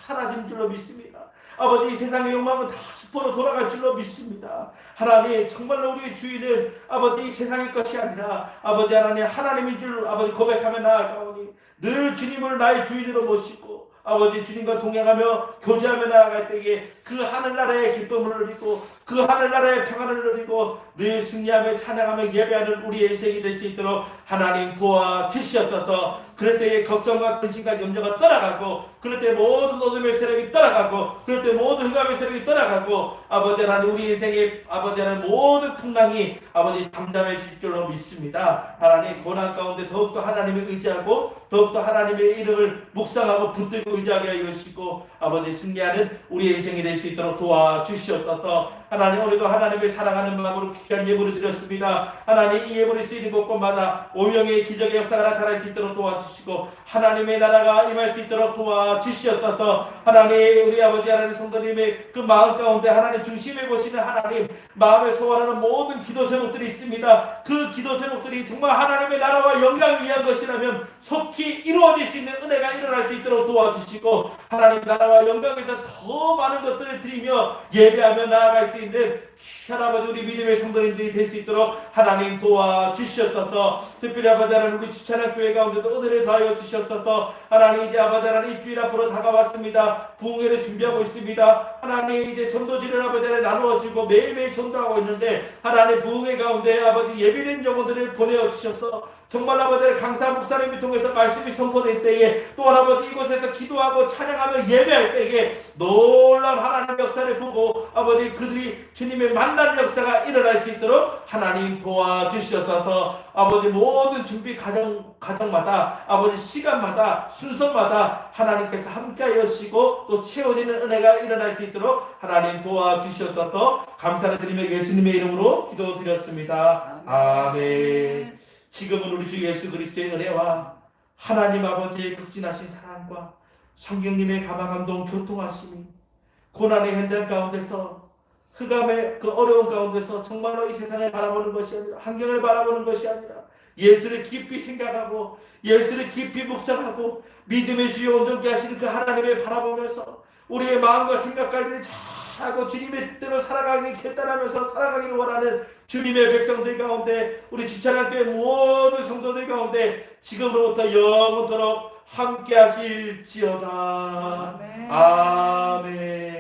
사라진 줄로 믿습니다. 아버지 이 세상의 욕망은 다 수포로 돌아갈 줄로 믿습니다. 하나님 정말로 우리의 주인은 아버지 이 세상의 것이 아니라 아버지 하나님인 줄 아버지 고백하며 나아가오니 늘 주님을 나의 주인으로 모시고 아버지 주님과 동행하며 교제하며 나아갈 때에 그 하늘나라의 기쁨을 누리고 그 하늘나라의 평안을 누리고 늘 승리하며 찬양하며 예배하는 우리의 인생이 될 수 있도록 하나님 도와주시옵소서. 그럴 때에 걱정과 근심과 염려가 떠나가고 그럴 때 모든 어둠의 세력이 떠나가고 그럴 때 모든 흑암의 세력이 떠나가고 아버지 하나님 우리 인생의 아버지 하나님 모든 풍랑이 아버지 잠잠해질 줄로 믿습니다. 하나님 고난 가운데 더욱더 하나님을 의지하고 더욱더 하나님의 이름을 묵상하고 붙들고 의지하게 하여 주시고 아버지 승리하는 우리의 인생이 될 수 있도록 도와주시옵소서. 하나님 오늘도 하나님의 사랑하는 마음으로 귀한 예물을 드렸습니다. 하나님 이 예물이 쓰이는 곳곳마다 오명의 기적의 역사가 나타날 수 있도록 도와주시고 하나님의 나라가 임할 수 있도록 도와주시옵소서. 하나님 우리 아버지 하나님 성도님의 그 마음 가운데 하나님 중심에 보시는 하나님 마음에 소원하는 모든 기도 제목들이 있습니다. 그 기도 제목들이 정말 하나님의 나라와 영광을 위한 것이라면 속히 이루어질 수 있는 은혜가 일어날 수 있도록 도와주시고 하나님 나라와 영광에서 더 많은 것들을 드리며 예배하며 나아갈 수 있는 귀한 아버지 우리 믿음의 성도님들이 될 수 있도록 하나님 도와주시옵소서. 특별히 아버지 하나님 우리 주차장 교회 가운데도 은혜를 더하여 주시옵소서. 하나님 이제 아버지 하나님 이 주일 앞으로 다가왔습니다. 부흥회를 준비하고 있습니다. 하나님 이제 전도지를 아버지 하나님 나누어지고 매일매일 전도하고 있는데 하나님 부흥회 가운데 아버지 예비된 영혼들을 보내어 주셔서 정말 아버지 강사 목사님을 통해서 말씀이 선포될 때에 또한 아버지 이곳에서 기도하고 찬양하며 예배할 때에 놀라운 하나님의 역사를 보고 아버지 그들이 주님의 만나는 역사가 일어날 수 있도록 하나님 도와주셔서 아버지 모든 준비 과정마다 아버지 시간마다 순서마다 하나님께서 함께하여 주시고 또 채워지는 은혜가 일어날 수 있도록 하나님 도와주셔서 감사를 드리며 예수님의 이름으로 기도드렸습니다. 아멘. 지금은 우리 주 예수 그리스도의 은혜와 하나님 아버지의 극진하신 사랑과 성령님의 감화감동 교통하심이 고난의 현장 가운데서 흑암의 그 어려운 가운데서 정말로 이 세상을 바라보는 것이 아니라 환경을 바라보는 것이 아니라 예수를 깊이 생각하고 예수를 깊이 묵상하고 믿음의 주여 온전케 하시는 그 하나님을 바라보면서 우리의 마음과 생각 관리를 잘하고 주님의 뜻대로 살아가기 결단하면서 살아가기를 원하는 주님의 백성들 가운데 우리 주차장교회 모든 성도들 가운데 지금으로부터 영원토록 함께 하실지어다. 아멘.